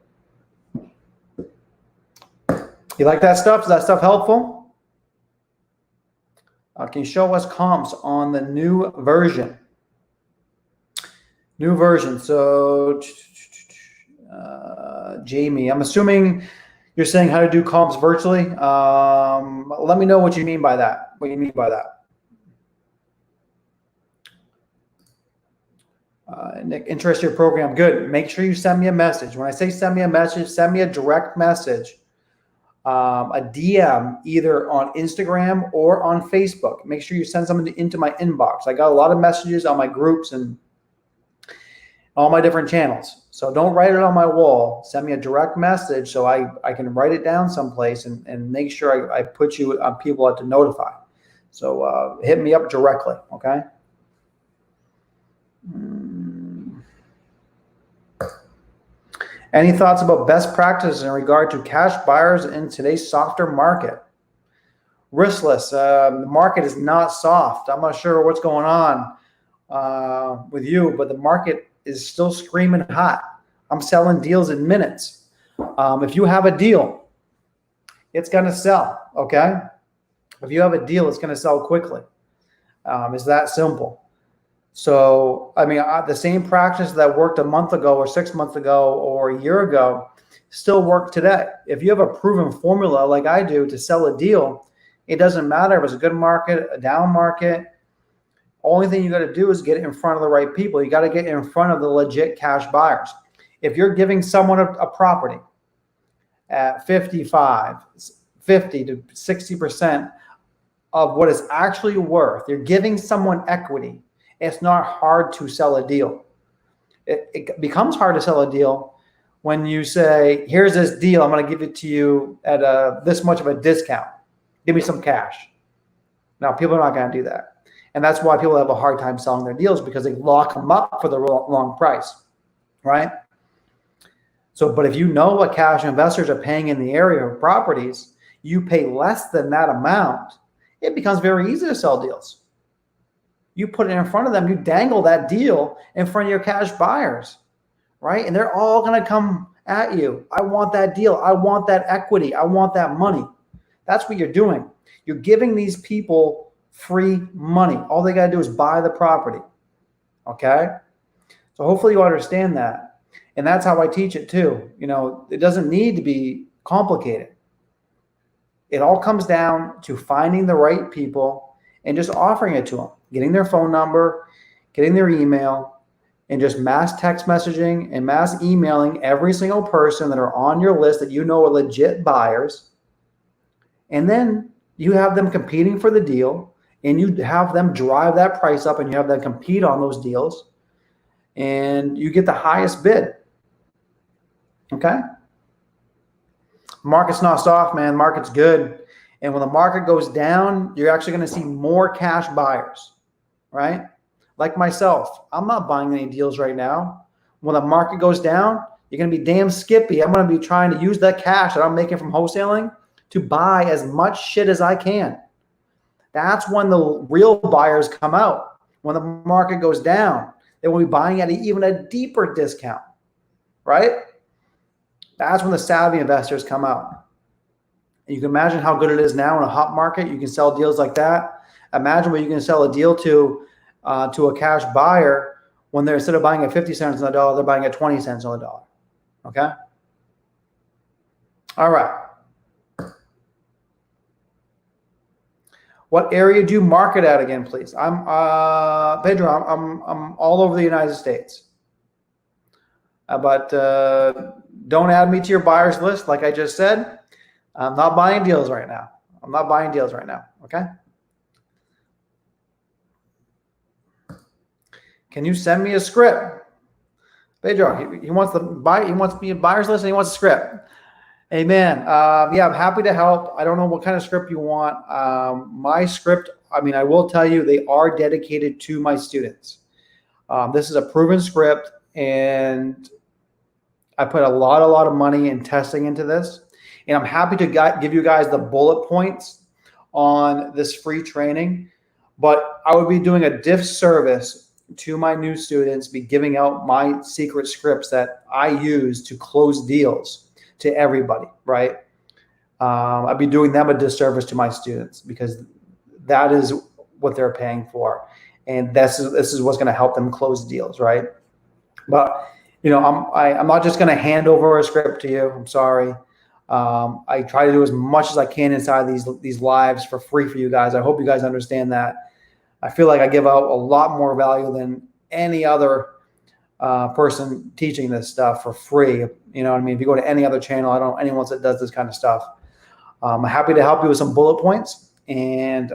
You like that stuff? Is that stuff helpful? Can you show us comps on the new version? New version. So, Jamie, I'm assuming you're saying how to do comps virtually. Let me know what you mean by that. What you mean by that? Nick, interest your program. Good. Make sure you send me a message. When I say send me a message, send me a direct message, a DM, either on Instagram or on Facebook. Make sure you send something into my inbox. I got a lot of messages on my groups and all my different channels. So don't write it on my wall. Send me a direct message so I can write it down someplace and make sure I put you on people to notify. So hit me up directly, okay? Any thoughts about best practices in regard to cash buyers in today's softer market? Riskless. The market is not soft. I'm not sure what's going on with you, but the market is still screaming hot. I'm selling deals in minutes. If you have a deal, it's going to sell, okay? If you have a deal, it's going to sell quickly. It's that simple. So, the same practice that worked a month ago or 6 months ago or a year ago still work today. If you have a proven formula like I do to sell a deal, it doesn't matter if it's a good market, a down market. Only thing you got to do is get it in front of the right people. You got to get in front of the legit cash buyers. If you're giving someone a property at 50 to 60% of what it's actually worth, you're giving someone equity. It's not hard to sell a deal. It becomes hard to sell a deal when you say, here's this deal, I'm going to give it to you at this much of a discount. Give me some cash. Now, people are not going to do that. And that's why people have a hard time selling their deals, because they lock them up for the wrong price, right? So, but if you know what cash investors are paying in the area of properties, you pay less than that amount, it becomes very easy to sell deals. You put it in front of them, you dangle that deal in front of your cash buyers, right? And they're all going to come at you. I want that deal. I want that equity. I want that money. That's what you're doing. You're giving these people free money. All they got to do is buy the property. Okay? So hopefully you understand that. And that's how I teach it too. It doesn't need to be complicated. It all comes down to finding the right people and just offering it to them, getting their phone number, getting their email, and just mass text messaging and mass emailing every single person that are on your list that you know are legit buyers. And then you have them competing for the deal, and you have them drive that price up, and you have them compete on those deals, and you get the highest bid. Okay? Market's not soft, man. Market's good. And when the market goes down, you're actually going to see more cash buyers, right? Like myself, I'm not buying any deals right now. When the market goes down, you're going to be damn skippy. I'm going to be trying to use that cash that I'm making from wholesaling to buy as much shit as I can. That's when the real buyers come out. When the market goes down, they will be buying at even a deeper discount, right? That's when the savvy investors come out. And you can imagine how good it is now in a hot market. You can sell deals like that. Imagine what you can sell a deal to a cash buyer when they're, instead of buying at 50 cents on the dollar, they're buying at 20 cents on the dollar. Okay? All right. What area do you market at again, please? I'm Pedro. I'm all over the United States. But don't add me to your buyers list, like I just said. I'm not buying deals right now. I'm not buying deals right now. Okay. Can you send me a script? Pedro, he wants the buy. He wants me a buyers list, and he wants a script. Hey man, yeah, I'm happy to help. I don't know what kind of script you want. My script, I mean, I will tell you, they are dedicated to my students. This is a proven script, and I put a lot of money in testing into this. And I'm happy to give you guys the bullet points on this free training, but I would be doing a disservice to my new students, be giving out my secret scripts that I use to close deals to everybody, right? I'd be doing them a disservice to my students, because that is what they're paying for, and this is what's going to help them close deals, right? But you know, I'm not just going to hand over a script to you. I'm sorry. I try to do as much as I can inside these lives for free for you guys. I hope you guys understand that. I feel like I give out a lot more value than any other person teaching this stuff for free. You know what I mean? If you go to any other channel, I don't know anyone else that does this kind of stuff. I'm happy to help you with some bullet points and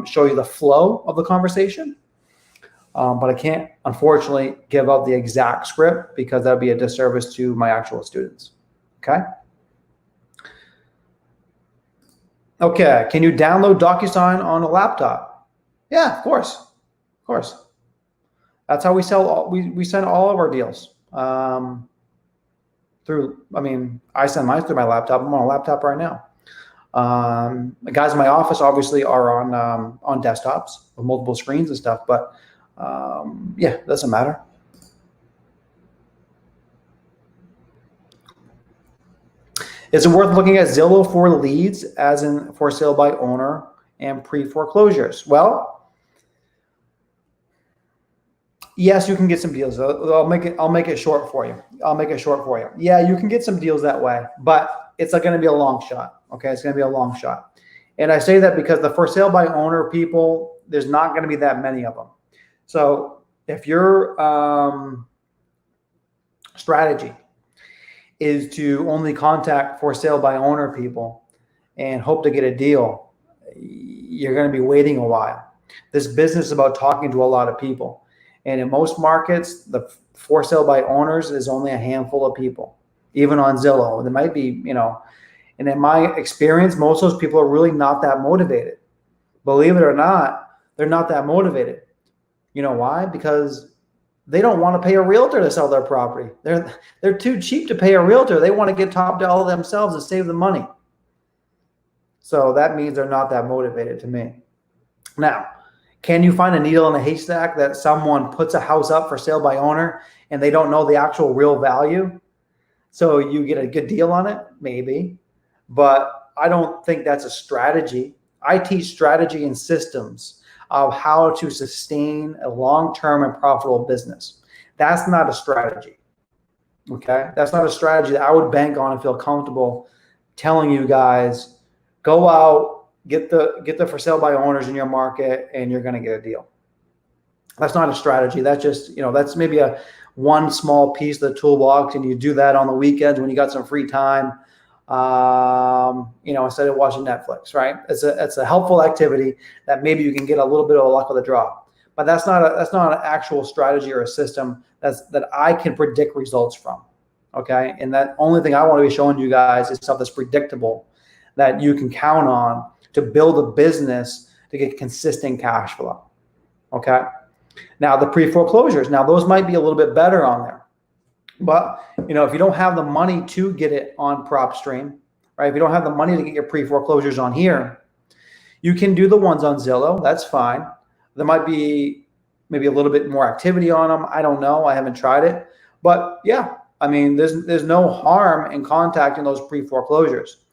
show you the flow of the conversation. But I can't, unfortunately, give out the exact script, because that would be a disservice to my actual students. Okay? Okay, can you download Docusign on a laptop? Yeah, of course. Of course. That's how we sell. We send all of our deals through. I mean, I send mine through my laptop. I'm on a laptop right now. The guys in my office obviously are on desktops with multiple screens and stuff. But yeah, it doesn't matter. Is it worth looking at Zillow for leads, as in for sale by owner and pre-foreclosures? Well, yes, you can get some deals. I'll make it short for you. Yeah, you can get some deals that way, but it's going to be a long shot. Okay, it's going to be a long shot. And I say that because the for sale by owner people, there's not going to be that many of them. So if your strategy is to only contact for sale by owner people and hope to get a deal, you're going to be waiting a while. This business is about talking to a lot of people. And in most markets, the for sale by owners is only a handful of people, even on Zillow. There might be, you know, and in my experience, most of those people are really not that motivated. Believe it or not, they're not that motivated. You know why? Because they don't want to pay a realtor to sell their property. They're too cheap to pay a realtor. They want to get top dollar themselves and save the money. So that means they're not that motivated to me. Now, can you find a needle in a haystack that someone puts a house up for sale by owner and they don't know the actual real value? So you get a good deal on it? Maybe. But I don't think that's a strategy. I teach strategy and systems of how to sustain a long-term and profitable business. That's not a strategy. Okay? That's not a strategy that I would bank on and feel comfortable telling you guys, go out, get the for sale by owners in your market, and you're going to get a deal. That's not a strategy. That's just, you know, that's maybe one small piece of the toolbox, and you do that on the weekends when you got some free time. You know, instead of watching Netflix, right? It's a helpful activity that maybe you can get a little bit of luck of the draw, but that's not an actual strategy or a system that I can predict results from. Okay. And that only thing I want to be showing you guys is stuff that's predictable, that you can count on to build a business to get consistent cash flow. Okay. Now the pre-foreclosures, now those might be a little bit better on there. But, if you don't have the money to get it on PropStream, right? If you don't have the money to get your pre-foreclosures on here, you can do the ones on Zillow. That's fine. There might be maybe a little bit more activity on them. I don't know. I haven't tried it. But yeah, I mean, there's no harm in contacting those pre-foreclosures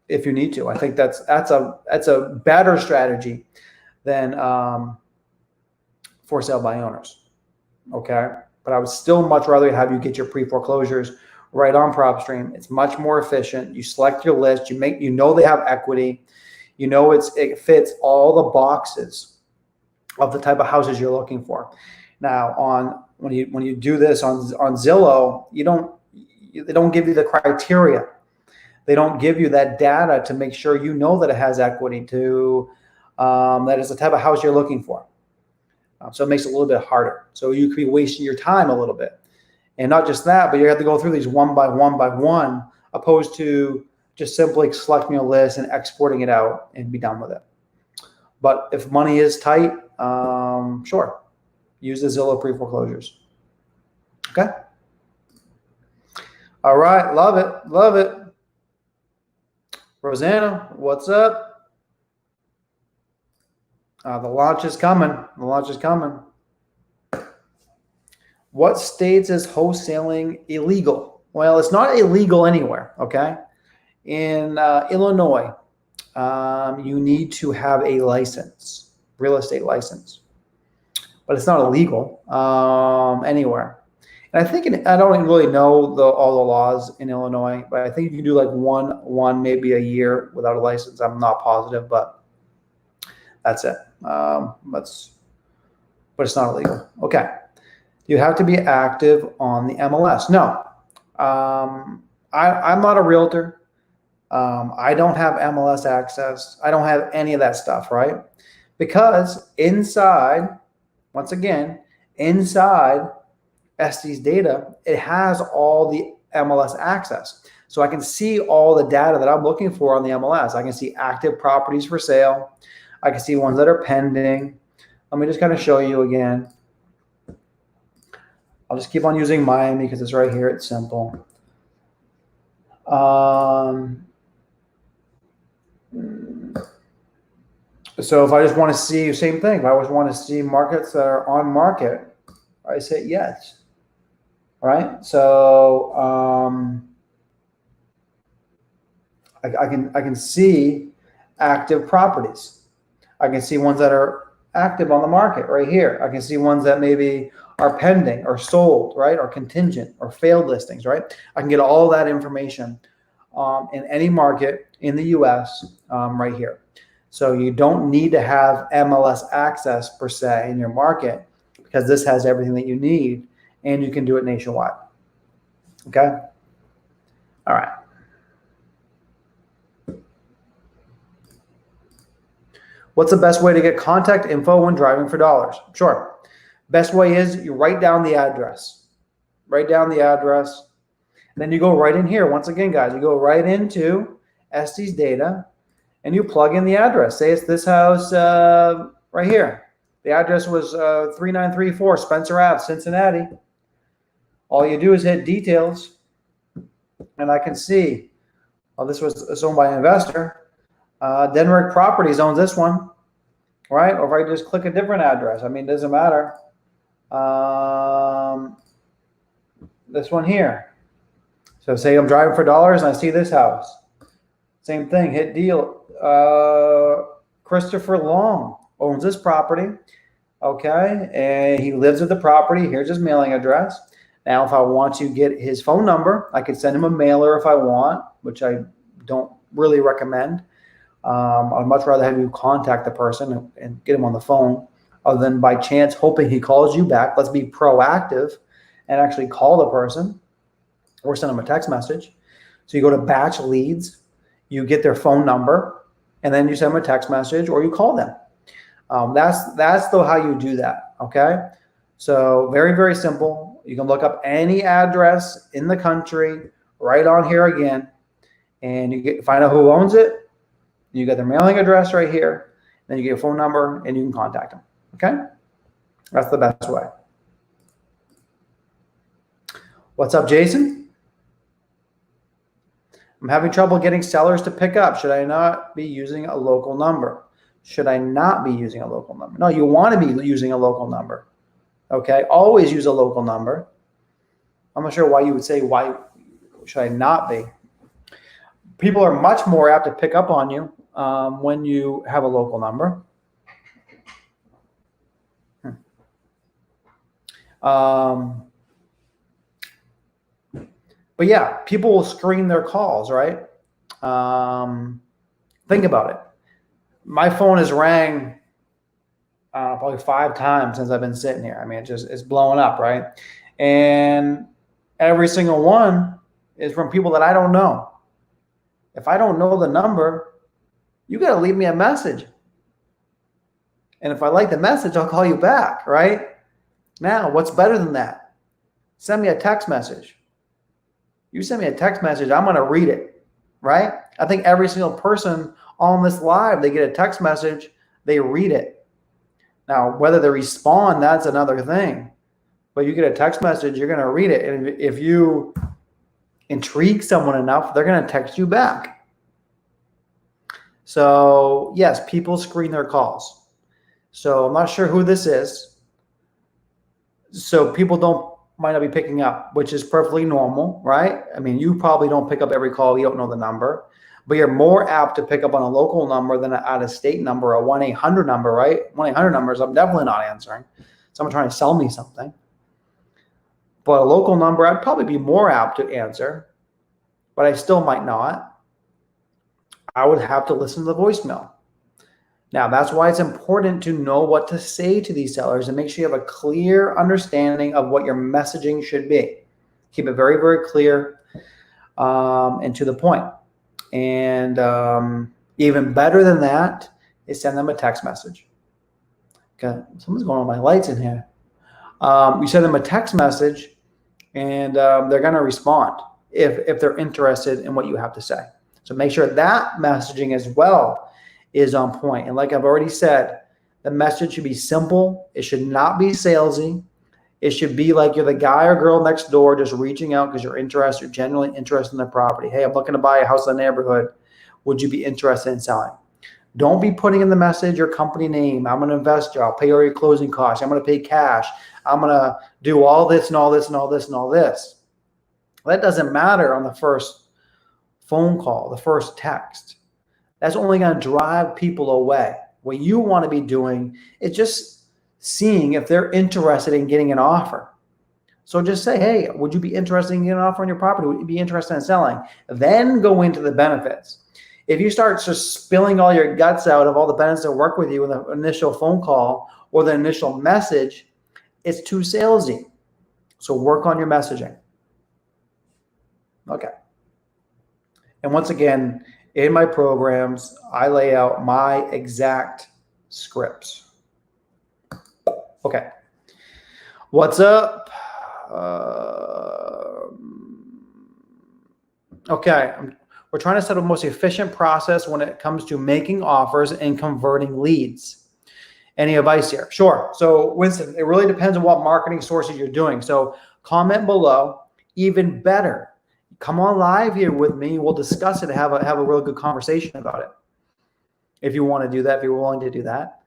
if you need to. I think that's a better strategy than for sale by owners. Okay. But I would still much rather have you get your pre-foreclosures right on PropStream. It's much more efficient. You select your list. You know they have equity. It fits all the boxes of the type of houses you're looking for. Now, when you do this on Zillow, they don't give you the criteria. They don't give you that data to make sure that it has equity, that it's the type of house you're looking for. So it makes it a little bit harder. So you could be wasting your time a little bit. And not just that, but you have to go through these one by one, opposed to just simply selecting a list and exporting it out and be done with it. But if money is tight, sure, use the Zillow pre-foreclosures. Okay. All right. Love it. Love it. Rosanna, what's up? The launch is coming. The launch is coming. What states is wholesaling illegal? Well, it's not illegal anywhere, okay? In Illinois, you need to have a license, real estate license. But it's not illegal anywhere. And I think I don't really know all the laws in Illinois, but I think you can do like one maybe a year without a license. I'm not positive, but that's it. But it's not illegal. Okay. You have to be active on the MLS. No, I'm not a realtor. I don't have MLS access. I don't have any of that stuff, right? Because inside Sts Data, it has all the MLS access. So I can see all the data that I'm looking for on the MLS. I can see active properties for sale. I can see ones that are pending. Let me just kind of show you again. I'll just keep on using Miami because it's right here. It's simple. So if I just want to see, same thing. If I always want to see markets that are on market, I say yes. All right. So I can see active properties. I can see ones that are active on the market right here. I can see ones that maybe are pending or sold, right? Or contingent or failed listings, right? I can get all that information in any market in the US right here. So you don't need to have MLS access per se in your market because this has everything that you need and you can do it nationwide. Okay. All right. What's the best way to get contact info when driving for dollars? Sure. Best way is you write down the address. Write down the address. And then you go right in here. Once again, guys, you go right into Sts Data and you plug in the address. Say it's this house right here. The address was 3934 Spencer Ave, Cincinnati. All you do is hit details. And I can see, oh, this was owned by an investor. Denrick Properties owns this one, right? Or if I just click a different address, I mean, it doesn't matter. This one here. So say I'm driving for dollars and I see this house. Same thing, hit deal. Christopher Long owns this property, okay? And he lives at the property. Here's his mailing address. Now, if I want to get his phone number, I could send him a mailer if I want, which I don't really recommend. I'd much rather have you contact the person and get him on the phone other than by chance hoping he calls you back. Let's be proactive and actually call the person or send them a text message. So you go to batch leads, you get their phone number, and then you send them a text message or you call them. That's how you do that, okay? So very, very simple. You can look up any address in the country right on here again, and you find out who owns it. You get their mailing address right here. Then you get a phone number, and you can contact them. Okay? That's the best way. What's up, Jason? I'm having trouble getting sellers to pick up. Should I not be using a local number? Should I not be using a local number? No, you want to be using a local number. Okay? Always use a local number. I'm not sure why you would say, why should I not be? People are much more apt to pick up on you when you have a local number. But yeah, people will screen their calls, right? Think about it. My phone has rang probably 5 times since I've been sitting here. I mean, it's blowing up, right? And every single one is from people that I don't know. If I don't know the number, you got to leave me a message. And if I like the message, I'll call you back, right? Now, what's better than that? Send me a text message. You send me a text message, I'm going to read it, right? I think every single person on this live, they get a text message, they read it. Now, whether they respond, that's another thing. But you get a text message, you're going to read it. And if you intrigue someone enough, they're going to text you back. So, yes, people screen their calls. So I'm not sure who this is. So people might not be picking up, which is perfectly normal, right? I mean, you probably don't pick up every call. You don't know the number, but you're more apt to pick up on a local number than an out-of-state number, a 1-800 number, right? 1-800 numbers, I'm definitely not answering. Someone trying to sell me something. But a local number, I'd probably be more apt to answer, but I still might not. I would have to listen to the voicemail. Now, that's why it's important to know what to say to these sellers and make sure you have a clear understanding of what your messaging should be. Keep it very, very clear and to the point. And even better than that is send them a text message. Okay, someone's going on my lights in here. You send them a text message, and they're going to respond if they're interested in what you have to say. So make sure that messaging as well is on point. And like I've already said, the message should be simple. It should not be salesy. It should be like you're the guy or girl next door just reaching out because you're genuinely interested in the property. Hey, I'm looking to buy a house in the neighborhood. Would you be interested in selling? Don't be putting in the message your company name. I'm an investor. I'll pay all your closing costs. I'm going to pay cash. I'm going to do all this and all this and all this and all this. That doesn't matter on the first phone call, the first text. That's only going to drive people away. What you want to be doing is just seeing if they're interested in getting an offer. So just say, hey, would you be interested in getting an offer on your property? Would you be interested in selling? Then go into the benefits. If you start just spilling all your guts out of all the benefits that work with you in the initial phone call or the initial message, it's too salesy. So work on your messaging. Okay. And once again, in my programs, I lay out my exact scripts. Okay. What's up? Okay. We're trying to set up the most efficient process when it comes to making offers and converting leads. Any advice here? Sure. So Winston, it really depends on what marketing sources you're doing. So comment below. Even better, come on live here with me. We'll discuss it and have a real good conversation about it. If you want to do that, if you're willing to do that.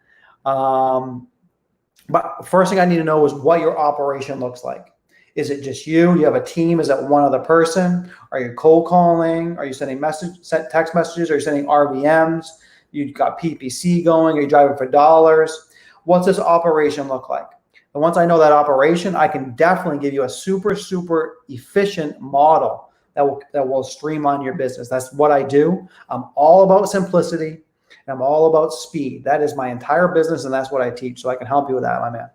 But first thing I need to know is what your operation looks like. Is it just you? You have a team? Is it one other person? Are you cold calling? Are you sending text messages? Are you sending RVMs? You've got PPC going? Are you driving for dollars? What's this operation look like? And once I know that operation, I can definitely give you a super, super efficient model that will streamline your business. That's what I do. I'm all about simplicity, and I'm all about speed. That is my entire business, and that's what I teach. So I can help you with that, my man.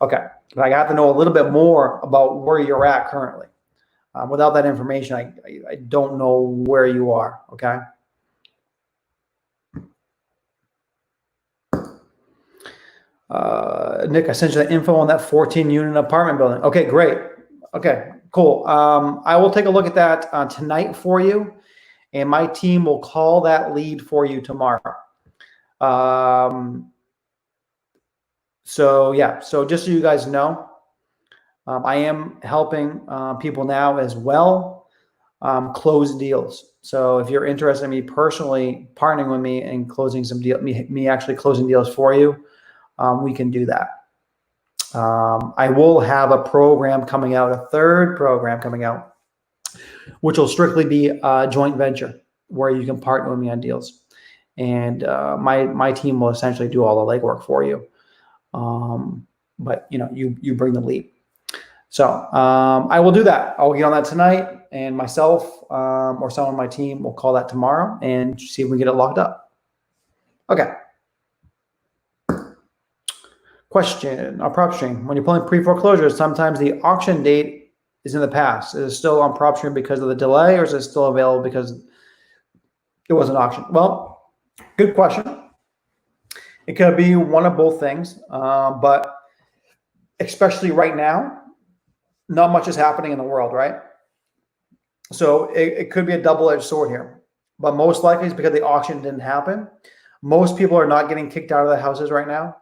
Okay, but I have to know a little bit more about where you're at currently. Without that information, I don't know where you are, okay? Nick, I sent you the info on that 14-unit apartment building. Okay, great. Okay, cool. I will take a look at that tonight for you, and my team will call that lead for you tomorrow. So yeah, so just so you guys know, I am helping people now as well close deals. So if you're interested in me personally partnering with me and closing some deal, me actually closing deals for you, we can do that. I will have a program coming out, a third program coming out, which will strictly be a joint venture where you can partner with me on deals. And my team will essentially do all the legwork for you. But you bring the lead. So I will do that. I'll get on that tonight, and myself or someone on my team will call that tomorrow and see if we get it locked up. Okay. Question, our prop stream. When you're pulling pre-foreclosures, sometimes the auction date is in the past. Is it still on prop stream because of the delay, or is it still available because it was an auction? Well, good question. It could be one of both things, but especially right now, not much is happening in the world, right? So it could be a double-edged sword here, but most likely it's because the auction didn't happen. Most people are not getting kicked out of the houses right now.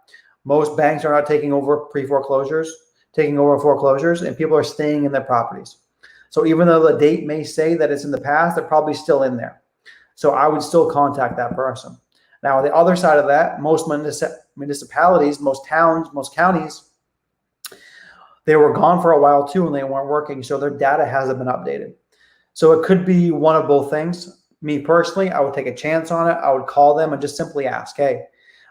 Most banks are not taking over pre-foreclosures, taking over foreclosures, and people are staying in their properties. So even though the date may say that it's in the past, they're probably still in there. So I would still contact that person. Now, on the other side of that, most municipalities, most towns, most counties, they were gone for a while too, and they weren't working. So their data hasn't been updated. So it could be one of both things. Me personally, I would take a chance on it. I would call them and just simply ask, hey,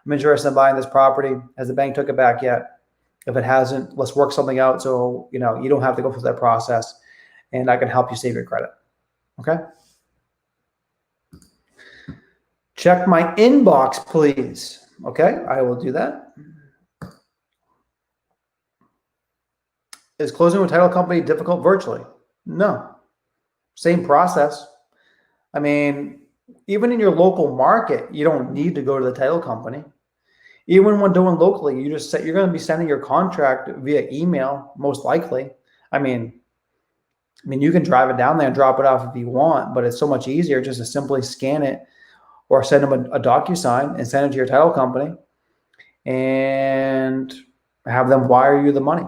I'm interested in buying this property. Has the bank took it back yet? If it hasn't, let's work something out so you don't have to go through that process, and I can help you save your credit. Okay? Check my inbox, please. Okay, I will do that. Is closing with a title company difficult virtually? No. Same process. I mean, even in your local market, you don't need to go to the title company. Even when doing locally, you're going to be sending your contract via email, most likely. I mean, you can drive it down there and drop it off if you want, but it's so much easier just to simply scan it or send them a Docusign and send it to your title company and have them wire you the money.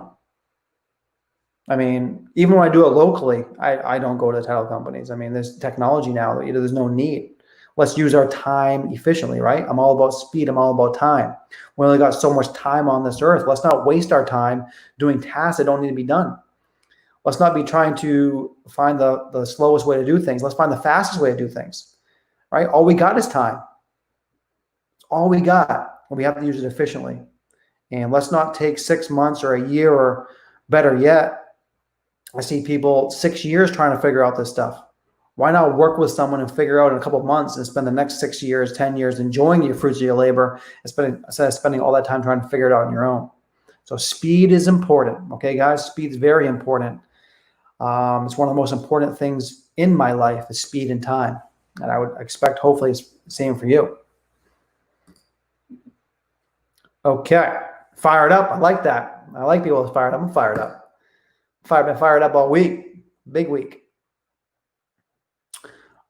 I mean, even when I do it locally, I don't go to title companies. I mean, there's technology now that there's no need. Let's use our time efficiently, right? I'm all about speed. I'm all about time. We only got so much time on this earth. Let's not waste our time doing tasks that don't need to be done. Let's not be trying to find the slowest way to do things. Let's find the fastest way to do things, right? All we got is time. It's all we got, and we have to use it efficiently. And let's not take 6 months or a year, or better yet, I see people 6 years trying to figure out this stuff. Why not work with someone and figure out in a couple of months and spend the next 6 years, 10 years enjoying your fruits of your labor instead of spending all that time trying to figure it out on your own? So speed is important. Okay, guys, speed is very important. It's one of the most important things in my life is speed and time. And I would expect hopefully it's the same for you. Okay, fired up. I like that. I like people fired up. I'm fired up. I've been fired up all week. Big week.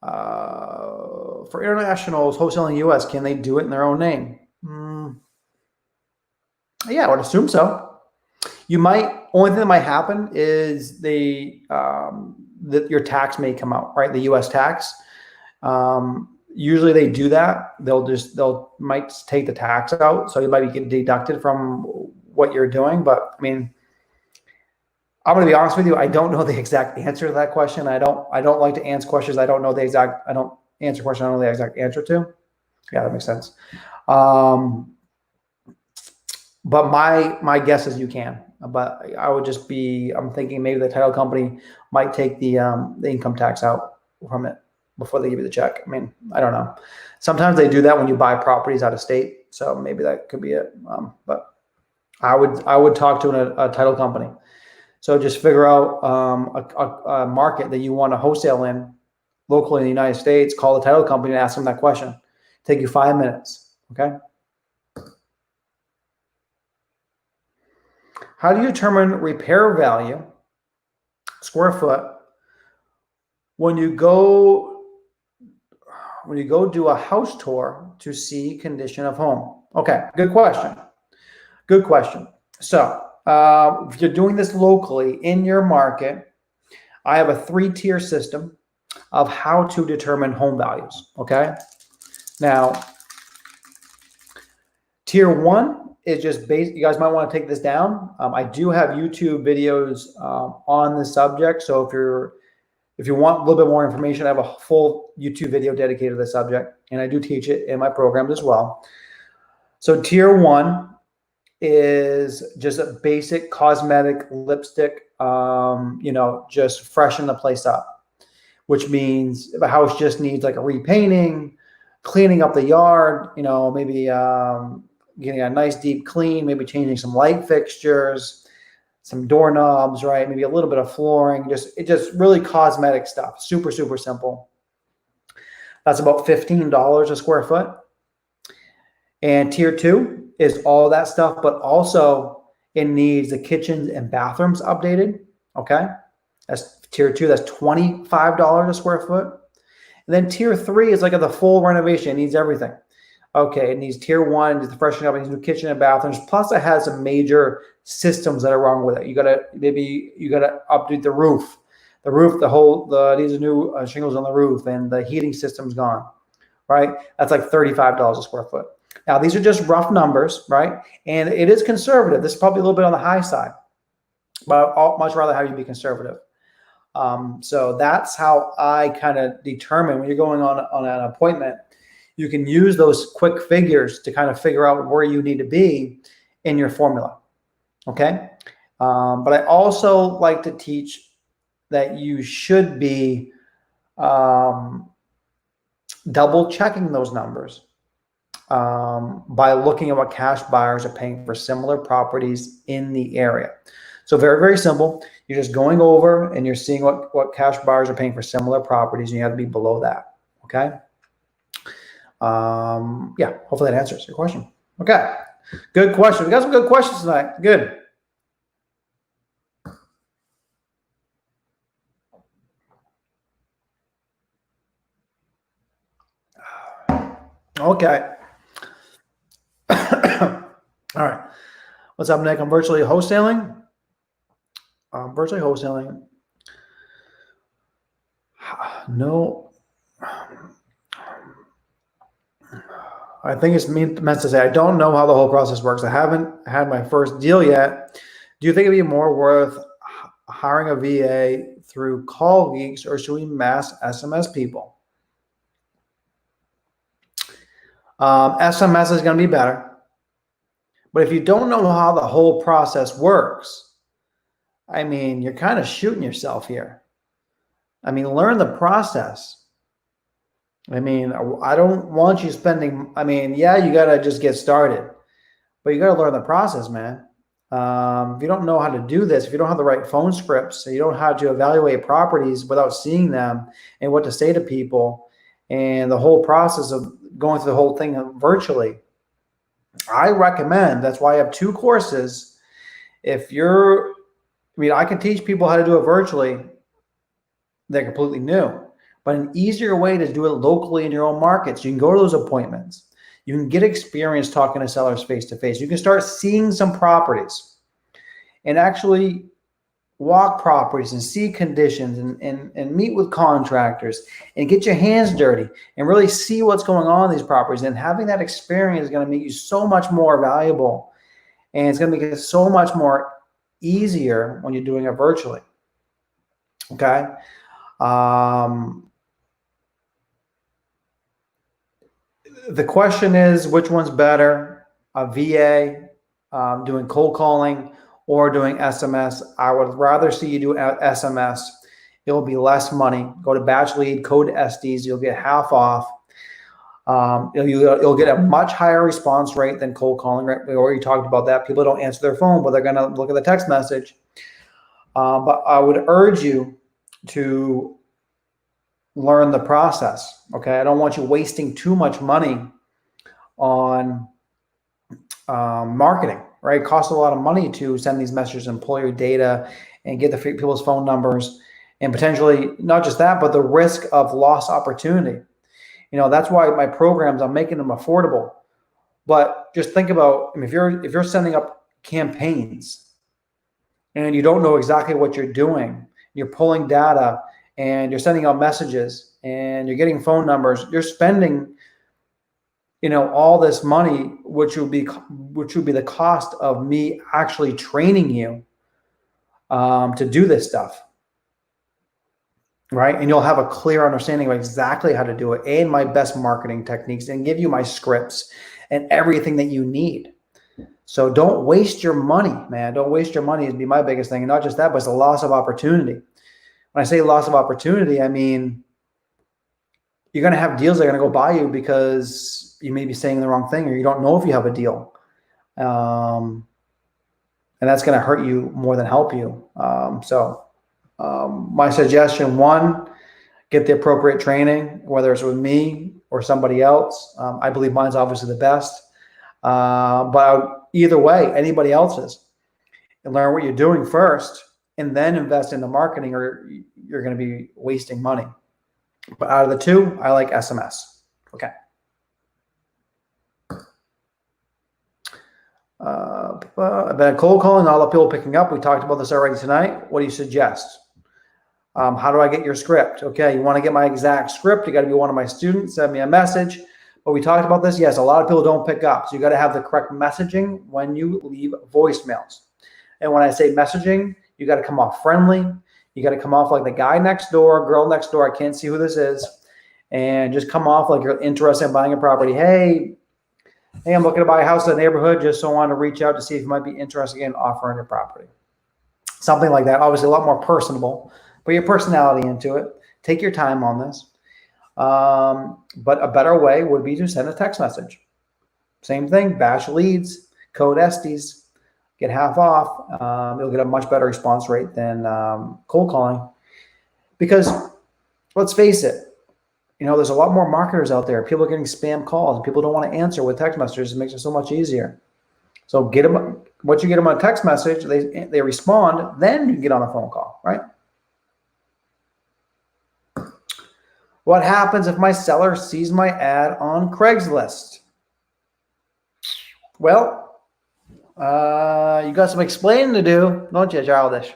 For internationals wholesaling US, can they do it in their own name? Yeah, I would assume so. You might. Only thing that might happen is that your tax may come out, right? The US tax. Usually they do that. They'll might take the tax out, so you might be getting deducted from what you're doing. But I mean, I'm going to be honest with you. I don't know the exact answer to that question. I don't like to answer questions. I don't answer questions I don't know the exact answer to. Yeah, that makes sense. But my guess is you can. But I would just be. I'm thinking maybe the title company might take the income tax out from it before they give you the check. I mean, I don't know. Sometimes they do that when you buy properties out of state. So maybe that could be it. But I would talk to a title company. So just figure out a market that you want to wholesale in locally in the United States. Call the title company and ask them that question. Take you 5 minutes. Okay. How do you determine repair value, square foot, when you go do a house tour to see condition of home? Okay, good question. Good question. So if you're doing this locally in your market, I have a 3-tier system of how to determine home values. Okay. Now, tier 1 is just basic. You guys might want to take this down. I do have YouTube videos on this subject. So if you want a little bit more information, I have a full YouTube video dedicated to the subject, and I do teach it in my programs as well. So tier 1 is just a basic cosmetic lipstick, just freshen the place up, which means if a house just needs like a repainting, cleaning up the yard, maybe getting a nice deep clean, maybe changing some light fixtures, some doorknobs, right? Maybe a little bit of flooring, it's just really cosmetic stuff. Super, super simple. That's about $15 a square foot. And tier 2 is all that stuff, but also it needs the kitchens and bathrooms updated. Okay. That's tier 2. That's $25 a square foot. And then tier 3 is like the full renovation. It needs everything. Okay. It needs tier 1, needs the freshening up, it needs new kitchen and bathrooms. Plus it has some major systems that are wrong with it. You gotta update the roof. The roof, these are new shingles on the roof, and the heating system's gone. Right. That's like $35 a square foot. Now, these are just rough numbers, right? And it is conservative. This is probably a little bit on the high side, but I'd much rather have you be conservative. So that's how I kind of determine when you're going on an appointment. You can use those quick figures to kind of figure out where you need to be in your formula, okay? But I also like to teach that you should be double checking those numbers. By looking at what cash buyers are paying for similar properties in the area. So very, very simple. You're just going over and you're seeing what cash buyers are paying for similar properties, and you have to be below that. Okay. Yeah, hopefully that answers your question. Okay. Good question. We got some good questions tonight. Good. Okay. All right. What's up, Nick? I'm virtually wholesaling. No. I think it's meant to say, I don't know how the whole process works. I haven't had my first deal yet. Do you think it'd be more worth hiring a VA through Call Geeks, or should we mass SMS people? SMS is going to be better. But if you don't know how the whole process works, I mean, you're kind of shooting yourself here. I mean, learn the process. I mean, I don't want you spending, yeah, you got to just get started, but you got to learn the process, man. If you don't know how to do this, if you don't have the right phone scripts, so you don't know how to evaluate properties without seeing them and what to say to people, and the whole process of going through the whole thing virtually, I recommend, that's why I have 2 courses. I can teach people how to do it virtually. They're completely new, but an easier way to do it locally in your own market. So you can go to those appointments. You can get experience talking to sellers face to face. You can start seeing some properties and actually walk properties and see conditions and meet with contractors and get your hands dirty and really see what's going on in these properties. And having that experience is going to make you so much more valuable, and it's going to make it so much more easier when you're doing it virtually. Okay. The question is, which one's better, a VA doing cold calling or doing SMS? I would rather see you do SMS. It will be less money. Go to Batch Lead, code Estes. You'll get half off. You'll get a much higher response rate than cold calling. Right? We already talked about that. People don't answer their phone, but they're going to look at the text message. But I would urge you to learn the process. Okay. I don't want you wasting too much money on marketing. right? It costs a lot of money to send these messages and pull your data and get the people's phone numbers, and potentially not just that, but the risk of lost opportunity. That's why my programs, I'm making them affordable. But just think about, if you're sending up campaigns and you don't know exactly what you're doing, you're pulling data and you're sending out messages and you're getting phone numbers, you're spending all this money, which would be the cost of me actually training you to do this stuff, right? And you'll have a clear understanding of exactly how to do it and my best marketing techniques, and give you my scripts and everything that you need. So don't waste your money, man. Don't waste your money would be my biggest thing. And not just that, but it's a loss of opportunity. When I say loss of opportunity, I mean, you're going to have deals that are going to go by you because you may be saying the wrong thing, or you don't know if you have a deal. And that's going to hurt you more than help you. My suggestion, one, get the appropriate training, whether it's with me or somebody else. I believe mine's obviously the best. But either way, anybody else's, and learn what you're doing first and then invest in the marketing, or you're going to be wasting money. But out of the two, I like SMS. Okay. I've been cold calling, all the people picking up. We talked about this already tonight. What do you suggest? How do I get your script? Okay, you want to get my exact script, you got to be one of my students, send me a message. But we talked about this. Yes, a lot of people don't pick up. So you got to have the correct messaging when you leave voicemails. And when I say messaging, you got to come off friendly. You got to come off like the guy next door, girl next door. I can't see who this is. And just come off like you're interested in buying a property. Hey, I'm looking to buy a house in the neighborhood. Just so I want to reach out to see if you might be interested in offering your property. Something like that. Obviously a lot more personable. Put your personality into it. Take your time on this. But a better way would be to send a text message. Same thing, bash leads, code Estes, get half off. You'll get a much better response rate than cold calling. Because let's face it, there's a lot more marketers out there. People are getting spam calls and people don't want to answer with text messages. It makes it so much easier. So get them, once you get them on a text message, they respond, then you can get on a phone call, right? What happens if my seller sees my ad on Craigslist? Well, you got some explaining to do, don't you, Childish?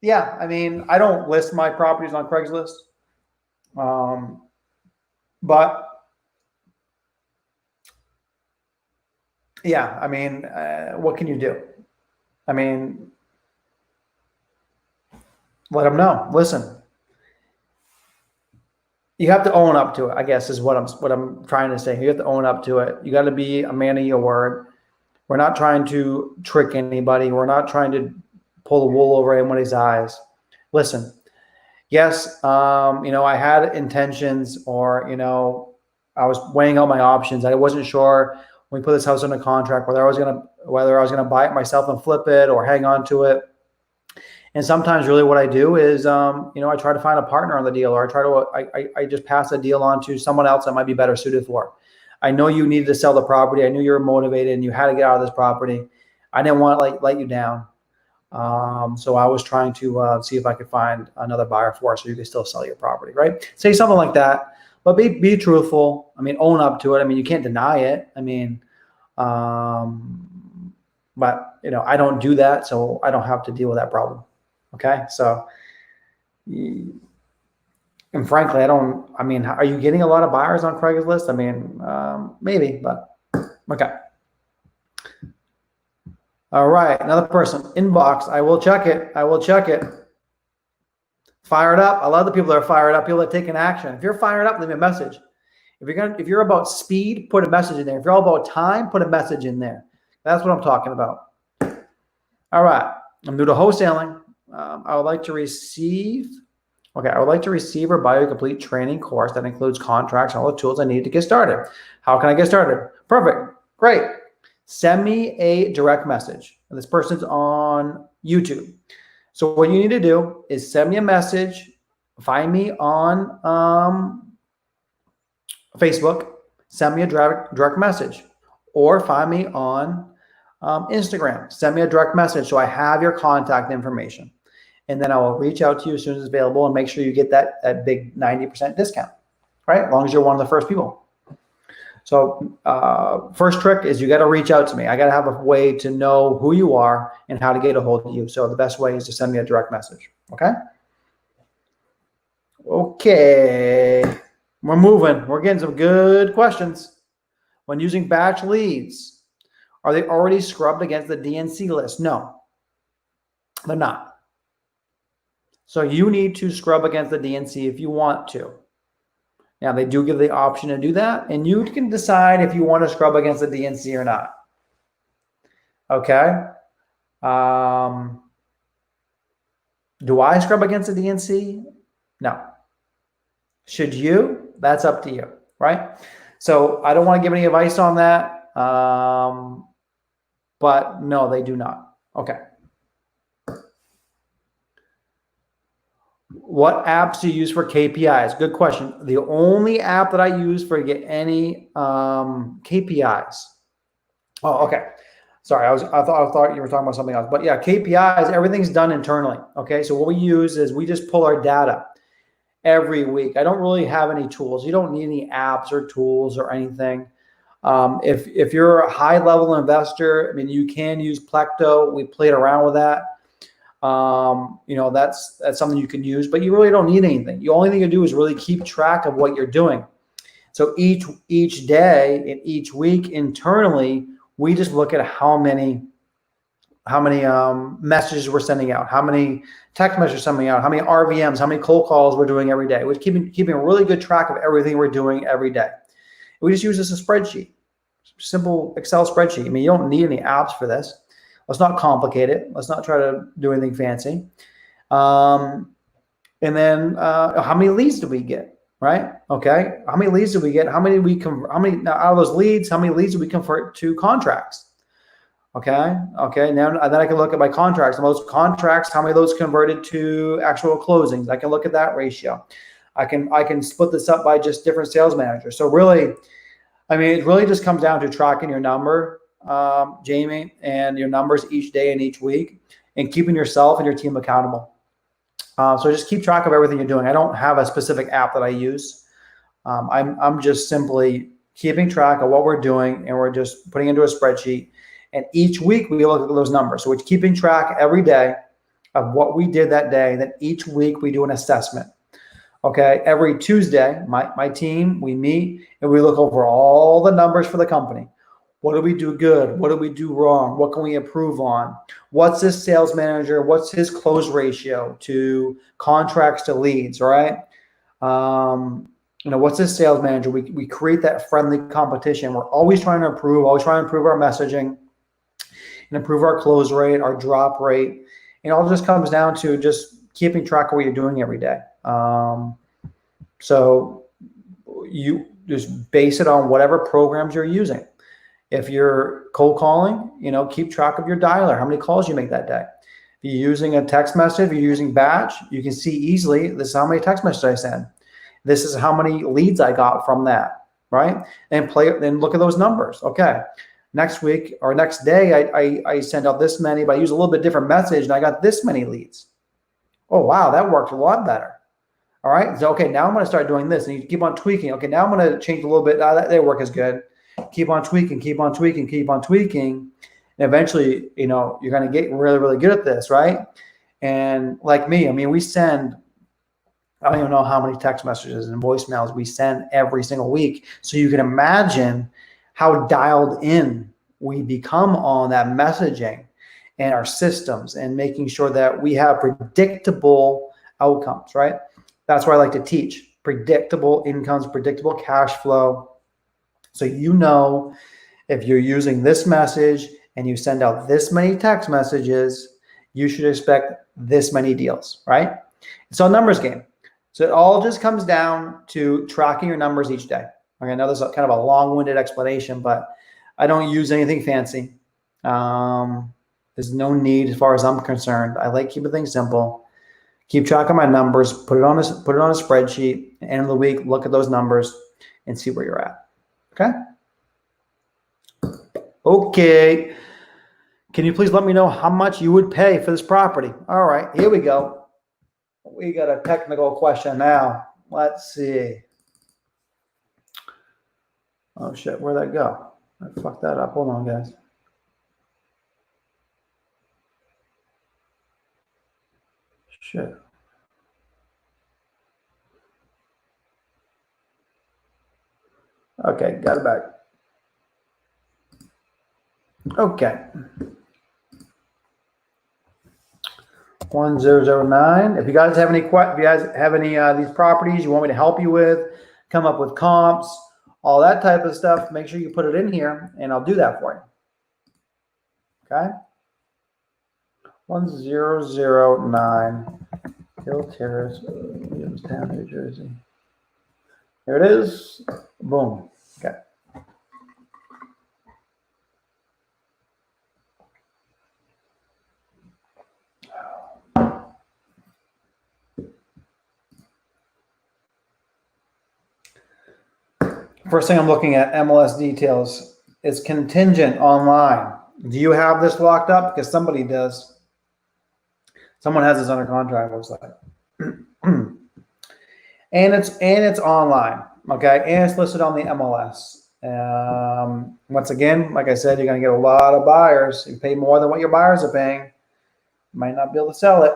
Yeah, I mean, I don't list my properties on Craigslist. But yeah, I mean, what can you do? I mean, let them know. Listen, you have to own up to it, I guess, is what I'm trying to say. You have to own up to it. You got to be a man of your word. We're not trying to trick anybody. We're not trying to pull the wool over anybody's eyes. Listen, yes, I had intentions, or, I was weighing out my options. I wasn't sure when we put this house under contract whether I was gonna buy it myself and flip it or hang on to it. And sometimes really what I do is, I try to find a partner on the deal, or I just pass a deal on to someone else that might be better suited for. I know you needed to sell the property. I knew you were motivated and you had to get out of this property. I didn't want to let you down. So I was trying to see if I could find another buyer for it so you could still sell your property, right? Say something like that, but be truthful. I mean, own up to it. I mean, you can't deny it. I mean, but I don't do that, so I don't have to deal with that problem. Okay, so, and frankly, I mean, are you getting a lot of buyers on Craigslist? I mean, maybe, but okay. All right, another person, inbox. I will check it. Fired up. I love the people that are fired up, people that are taking action. If you're fired up, leave me a message. If you're about speed, put a message in there. If you're all about time, put a message in there. That's what I'm talking about. All right, I'm new to wholesaling. I would like to receive or buy a complete training course that includes contracts and all the tools I need to get started. How can I get started? Perfect. Great. Send me a direct message. And this person's on YouTube. So what you need to do is send me a message, find me on Facebook, send me a direct message. or find me on Instagram. Send me a direct message so I have your contact information. And then I will reach out to you as soon as it's available and make sure you get that big 90% discount, right? As long as you're one of the first people. So first trick is you got to reach out to me. I got to have a way to know who you are and how to get a hold of you. So the best way is to send me a direct message. Okay. Okay. We're moving. We're getting some good questions. When using batch leads, are they already scrubbed against the DNC list? No, they're not. So you need to scrub against the DNC if you want to. Now, they do give the option to do that, and you can decide if you want to scrub against the DNC or not. Okay. Do I scrub against the DNC? No. Should you? That's up to you, right? So I don't want to give any advice on that, but no, they do not. Okay. What apps do you use for KPIs? Good question. The only app that I use for get any KPIs. Oh, okay. Sorry, I thought you were talking about something else. But yeah, KPIs, everything's done internally. Okay, so what we use is we just pull our data every week. I don't really have any tools. You don't need any apps or tools or anything. If you're a high level investor, I mean, you can use Plecto. We played around with that. That's something you can use, but you really don't need anything. The only thing you do is really keep track of what you're doing. So each day and each week internally, we just look at how many messages we're sending out, how many text messages we're sending out, how many RVMs, how many cold calls we're doing every day. We're keeping a really good track of everything we're doing every day. We just use this as a spreadsheet, simple Excel spreadsheet. I mean, you don't need any apps for this. Let's not complicate it. Let's not try to do anything fancy. And then how many leads do we get? Right? Okay. How many leads do we get? How many now out of those leads, how many leads do we convert to contracts? Okay. Okay. Now then I can look at my contracts. Most contracts, how many of those converted to actual closings? I can look at that ratio. I can split this up by just different sales managers. So really, I mean, it really just comes down to tracking your number, Jamie, and your numbers each day and each week, and keeping yourself and your team accountable. So just keep track of everything you're doing. I don't have a specific app that I use. I'm just simply keeping track of what we're doing, and we're just putting into a spreadsheet. And each week we look at those numbers. So we're keeping track every day of what we did that day. Then each week we do an assessment. Okay, every Tuesday, my team, we meet and we look over all the numbers for the company. What did we do good? What did we do wrong? What can we improve on? What's this sales manager? What's his close ratio to contracts to leads, right? What's this sales manager? We create that friendly competition. We're always trying to improve, our messaging and improve our close rate, our drop rate. It all just comes down to just keeping track of what you're doing every day. So you just base it on whatever programs you're using. If you're cold calling, keep track of your dialer, how many calls you make that day. If you're using a text message, if you're using batch, you can see easily, this is how many text messages I send. This is how many leads I got from that, right? And then look at those numbers. Okay, next week or next day, I send out this many, but I use a little bit different message and I got this many leads. Oh, wow, that worked a lot better. All right, so okay, now I'm gonna start doing this, and you keep on tweaking. Okay, now I'm gonna change a little bit. That didn't work as good. Keep on tweaking, keep on tweaking, keep on tweaking. And eventually, you're going to get really, really good at this, right? And like me, I mean, we send, I don't even know how many text messages and voicemails we send every single week. So you can imagine how dialed in we become on that messaging and our systems and making sure that we have predictable outcomes, right? That's where I like to teach predictable incomes, predictable cash flow. So if you're using this message and you send out this many text messages, you should expect this many deals, right? It's a numbers game. So it all just comes down to tracking your numbers each day. Okay, I know this is kind of a long-winded explanation, but I don't use anything fancy. There's no need as far as I'm concerned. I like keeping things simple. Keep track of my numbers, put it on a spreadsheet, end of the week, look at those numbers and see where you're at. Okay. Okay. Can you please let me know how much you would pay for this property? All right, here we go. We got a technical question now. Let's see. Oh shit, where'd that go? I fucked that up. Hold on, guys. Shit. Okay, got it back. Okay. 1009. If you guys have any these properties you want me to help you with, come up with comps, all that type of stuff, make sure you put it in here and I'll do that for you. Okay? 1009 Hill Terrace, Williamstown, New Jersey. There it is. Boom. Okay. First thing I'm looking at, MLS details. It's contingent online. Do you have this locked up? Because somebody does. Someone has this under contract, looks like. and it's online. Okay, and it's listed on the MLS. Once again, like I said, you're going to get a lot of buyers. You pay more than what your buyers are paying. You might not be able to sell it.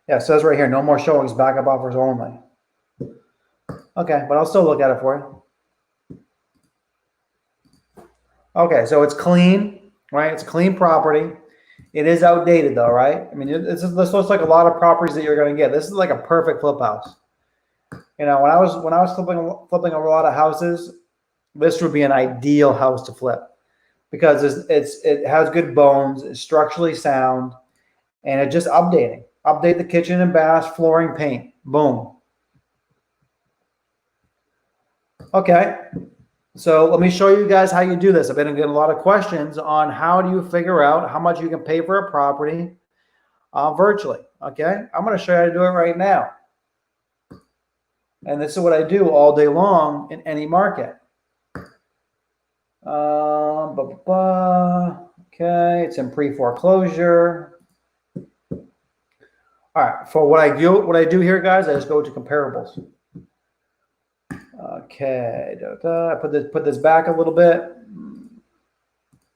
Yeah, it says right here, no more showings, backup offers only. Okay, but I'll still look at it for you. Okay, so it's clean, right? It's a clean property. It is outdated though, right? I mean, this looks like a lot of properties that you're going to get. This is like a perfect flip house. You know, when I was flipping over a lot of houses, this would be an ideal house to flip because it has good bones, it's structurally sound, and it's just updating. Update the kitchen and bath, flooring, paint. Boom. Okay. So let me show you guys how you do this. I've been getting a lot of questions on how do you figure out how much you can pay for a property virtually. Okay. I'm going to show you how to do it right now. And this is what I do all day long in any market. Okay. It's in pre-foreclosure. All right. For what I do here, guys, I just go to comparables. Okay, I put this back a little bit,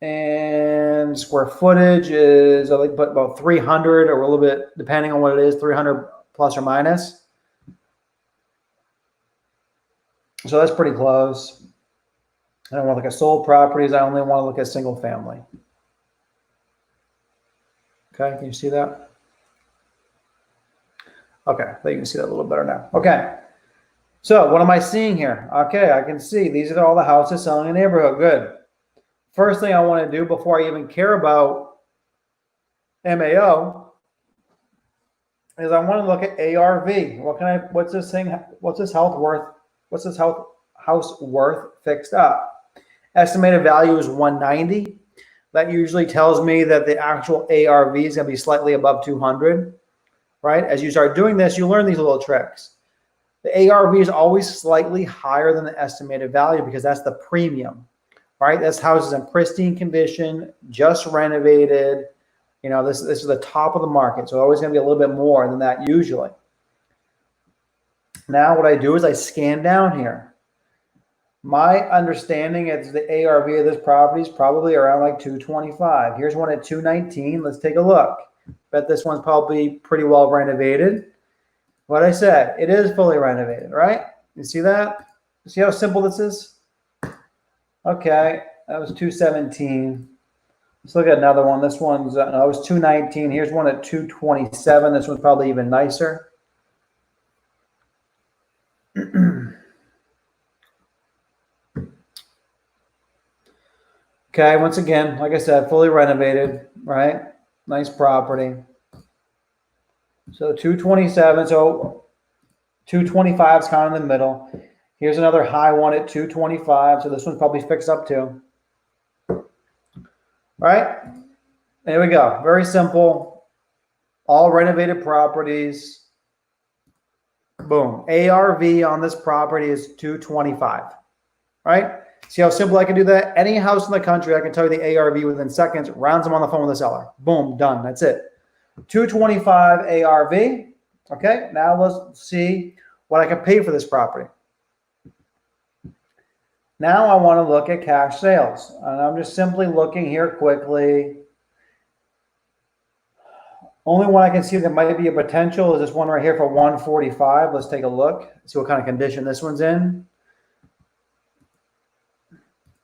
and square footage is I like put about 300 or a little bit depending on what it is, 300 plus or minus. So that's pretty close. I don't want to look at sold properties. I only want to look at single family. Okay, can you see that? Okay, I think you can see that a little better now. Okay. So what am I seeing here? Okay, I can see these are all the houses selling in the neighborhood. Good. First thing I want to do before I even care about MAO is I want to look at ARV. What's this house worth fixed up? Estimated value is 190. That usually tells me that the actual ARV is going to be slightly above 200, right? As you start doing this, you learn these little tricks. The ARV is always slightly higher than the estimated value because that's the premium, right? This house is in pristine condition, just renovated. You know, this is the top of the market. So it's always going to be a little bit more than that usually. Now what I do is I scan down here. My understanding is the ARV of this property is probably around like 225. Here's one at 219. Let's take a look. Bet this one's probably pretty well renovated. What I said, it is fully renovated, right? You see that? You see how simple this is? Okay, that was 217. Let's look at another one. This one's, no, it was 219. Here's one at 227. This one's probably even nicer. Okay, once again, like I said, fully renovated, right? Nice property. So 227, so 225 is kind of in the middle. Here's another high one at 225, so this one's probably fixed up too. All right, there we go. Very simple. All renovated properties. Boom. ARV on this property is 225. right? See how simple I can do that? Any house in the country, I can tell you the ARV within seconds, rounds them on the phone with the seller. Boom, done. That's it. 225 ARV. Okay, now let's see what I can pay for this property. Now I want to look at cash sales. And I'm just simply looking here quickly. Only one I can see that might be a potential is this one right here for 145. Let's take a look, see what kind of condition this one's in.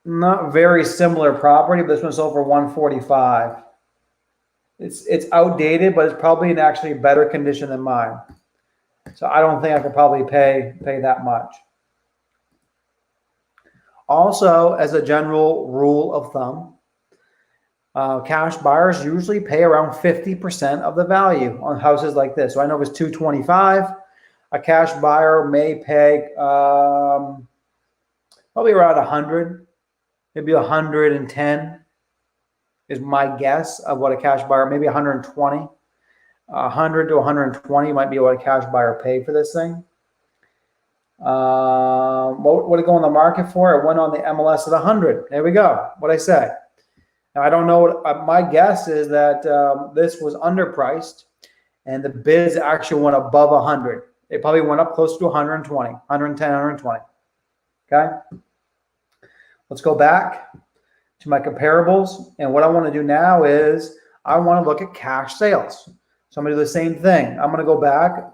Not very similar property, but this one's sold for 145. It's outdated, but it's probably in actually better condition than mine. So I don't think I could probably pay that much. Also, as a general rule of thumb, cash buyers usually pay around 50% of the value on houses like this. So I know if it's 225, a cash buyer may pay probably around 100, maybe 110 is my guess of what a cash buyer, maybe 120, 100 to 120 might be what a cash buyer paid for this thing. What did it go on the market for? It went on the MLS at 100. There we go. What I say. Now, I don't know what my guess is that this was underpriced and the bids actually went above 100. It probably went up close to 120, 110, 120. Okay. Let's go back to my comparables. And what I want to do now is I want to look at cash sales. So I'm going to do the same thing. I'm going to go back a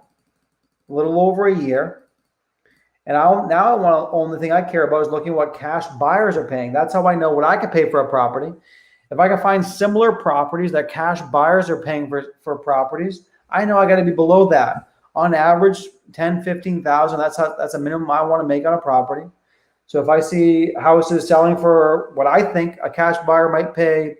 little over a year. And the only thing I care about is looking at what cash buyers are paying. That's how I know what I could pay for a property. If I can find similar properties that cash buyers are paying for properties, I know I got to be below that. On average, 10, 15,000. That's a minimum I want to make on a property. So if I see houses selling for what I think a cash buyer might pay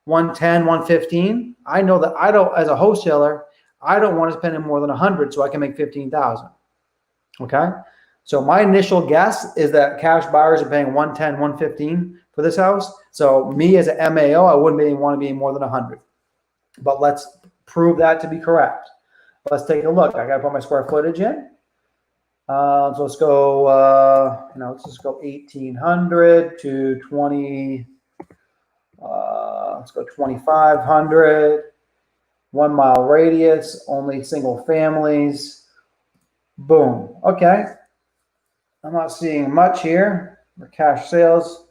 110, 115, I know that as a wholesaler, I don't want to spend more than 100 so I can make 15,000. Okay. So my initial guess is that cash buyers are paying 110, 115 for this house. So me as an MAO, I wouldn't even want to be more than 100. But let's prove that to be correct. Let's take a look. I got to put my square footage in. So let's go, let's just go 1,800 to 20. Let's go 2,500. 1 mile radius, only single families. Boom. Okay. I'm not seeing much here for cash sales.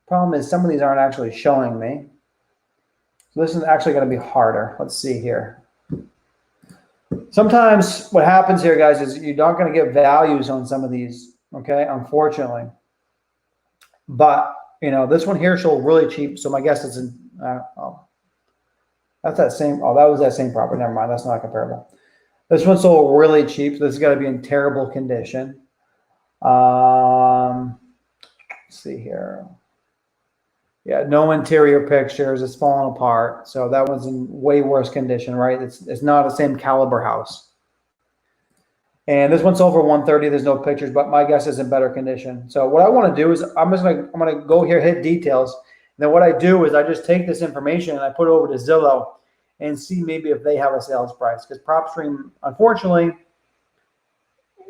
Problem is some of these aren't actually showing me. So this is actually going to be harder. Let's see here. Sometimes what happens here, guys, is you're not going to get values on some of these, okay, unfortunately. But, this one here showed really cheap. So my guess is that's that same, that was that same property. Never mind, that's not comparable. This one sold really cheap. So this has got to be in terrible condition. Let's see here. Yeah, no interior pictures. It's falling apart. So that one's in way worse condition, right? It's not the same caliber house. And this one's sold for 130. There's no pictures, but my guess is in better condition. So what I want to do is I'm gonna go here, hit details. And then what I do is I just take this information and I put it over to Zillow and see maybe if they have a sales price. Because PropStream, unfortunately,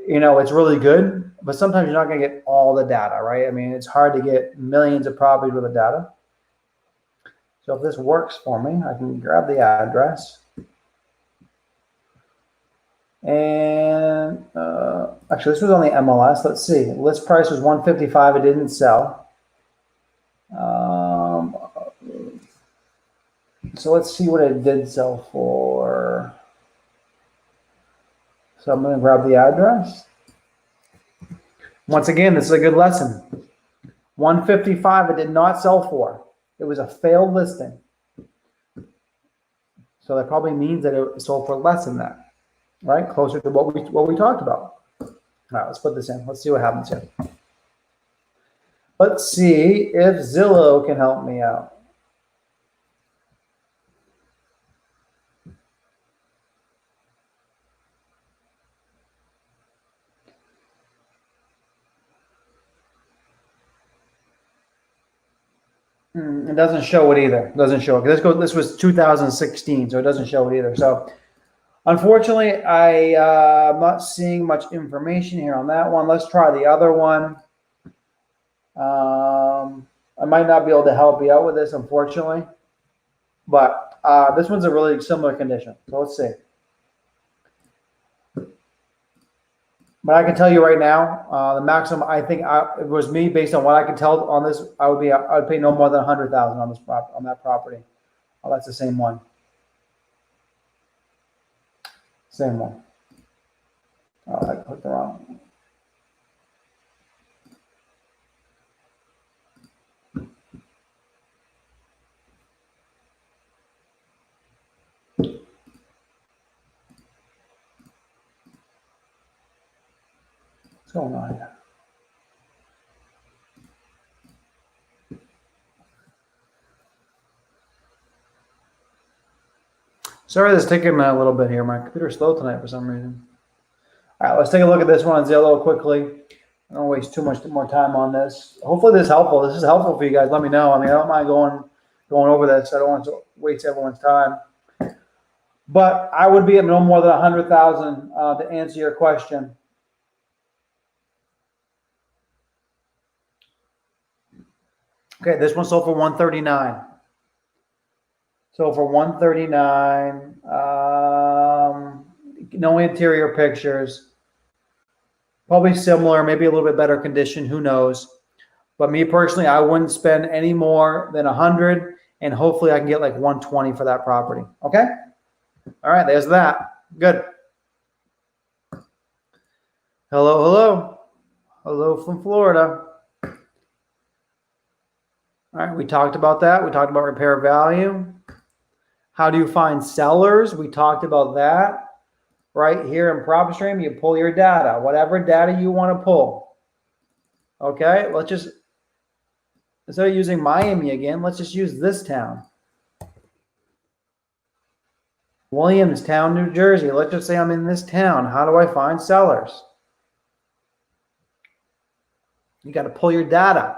it's really good, but sometimes you're not going to get all the data, right? I mean, it's hard to get millions of properties with the data. So if this works for me, I can grab the address. And actually, this was on the MLS. Let's see. List price was 155. It didn't sell. So let's see what it did sell for. So I'm going to grab the address. Once again, this is a good lesson. 155 it did not sell for. It was a failed listing. So that probably means that it sold for less than that, right? Closer to what we talked about. All right, let's put this in. Let's see what happens here. Let's see if Zillow can help me out. It doesn't show it either. It doesn't show it. This was 2016, so it doesn't show it either. So unfortunately, I'm not seeing much information here on that one. Let's try the other one. I might not be able to help you out with this, unfortunately, but this one's a really similar condition. So let's see. But I can tell you right now, the maximum I think it was me based on what I can tell on this. I would pay no more than 100,000 on on that property. Oh, that's the same one. Same one. Oh, I clicked the wrong. What's going on here? Sorry, this is taking a little bit here. My computer's slow tonight for some reason. All right, let's take a look at this one on Zillow quickly. I don't waste too much more time on this. Hopefully this is helpful. This is helpful for you guys. Let me know. I mean, I don't mind going over this. I don't want to waste everyone's time. But I would be at no more than 100,000 to answer your question. Okay, this one sold for 139. So for 139, no interior pictures. Probably similar, maybe a little bit better condition, who knows. But me personally, I wouldn't spend any more than 100, and hopefully I can get like 120 for that property. Okay? All right, there's that. Good. Hello, hello. Hello from Florida. All right, we talked about that. We talked about repair value. How do you find sellers? We talked about that. Right here in PropStream, you pull your data, whatever data you want to pull. Okay, let's just, instead of using Miami again, let's just use this town. Williamstown, New Jersey. Let's just say I'm in this town. How do I find sellers? You got to pull your data.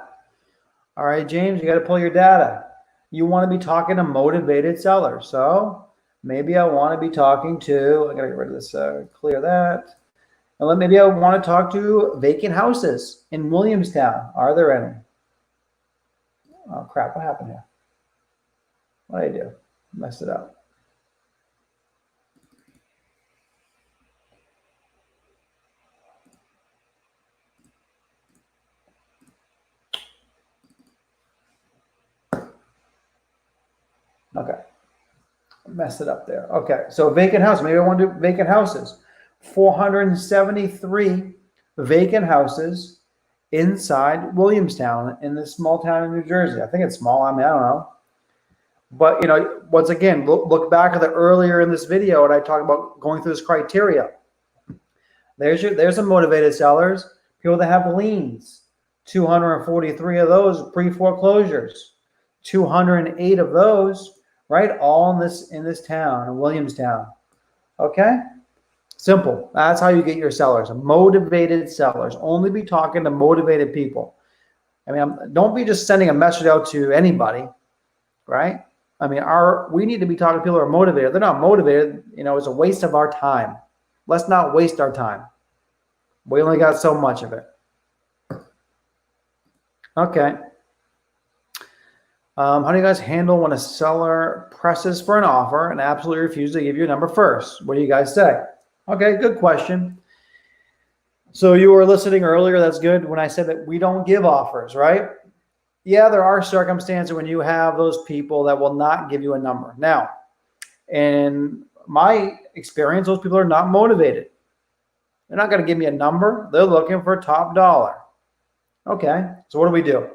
All right, James, you got to pull your data. You want to be talking to motivated sellers. So maybe I want to be talking to, I got to get rid of this, clear that. And maybe I want to talk to vacant houses in Williamstown. Are there any? Oh, crap. What happened here? What did I do? Messed it up. Okay. Messed it up there. Okay. So vacant house. Maybe I want to do vacant houses. 473 vacant houses inside Williamstown in this small town in New Jersey. I think it's small. I mean, I don't know. But, you know, once again, look back at the earlier in this video and I talked about going through this criteria. There's some motivated sellers, people that have liens. 243 of those pre-foreclosures. 208 of those, right? All in this town, in Williamstown. Okay? Simple. That's how you get your sellers. Motivated sellers. Only be talking to motivated people. I mean, don't be just sending a message out to anybody, right? I mean, we need to be talking to people who are motivated. They're not motivated. You know, it's a waste of our time. Let's not waste our time. We only got so much of it. Okay. How do you guys handle when a seller presses for an offer and absolutely refuses to give you a number first? What do you guys say? Okay, good question. So you were listening earlier. That's good. When I said that we don't give offers, right? Yeah, there are circumstances when you have those people that will not give you a number. Now, in my experience, those people are not motivated. They're not going to give me a number. They're looking for top dollar. Okay, so what do?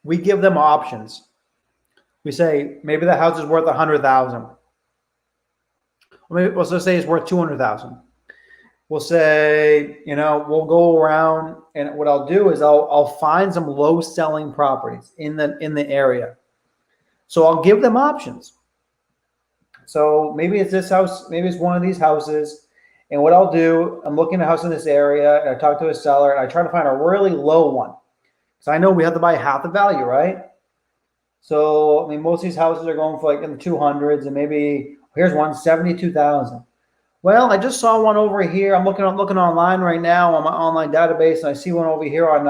We give them options. We say maybe the house is worth 100,000. Maybe let's just say it's worth 200,000. We'll say, you know, we'll go around and what I'll do is I'll find some low selling properties in the area. So I'll give them options. So maybe it's this house, maybe it's one of these houses. And what I'll do, I'm looking at a house in this area and I talk to a seller and I try to find a really low one. So I know we have to buy half the value, right? So, I mean, most of these houses are going for like in the 200s and maybe here's one, 72,000. Well, I just saw one over here. I'm looking online right now on my online database, and I see one over here on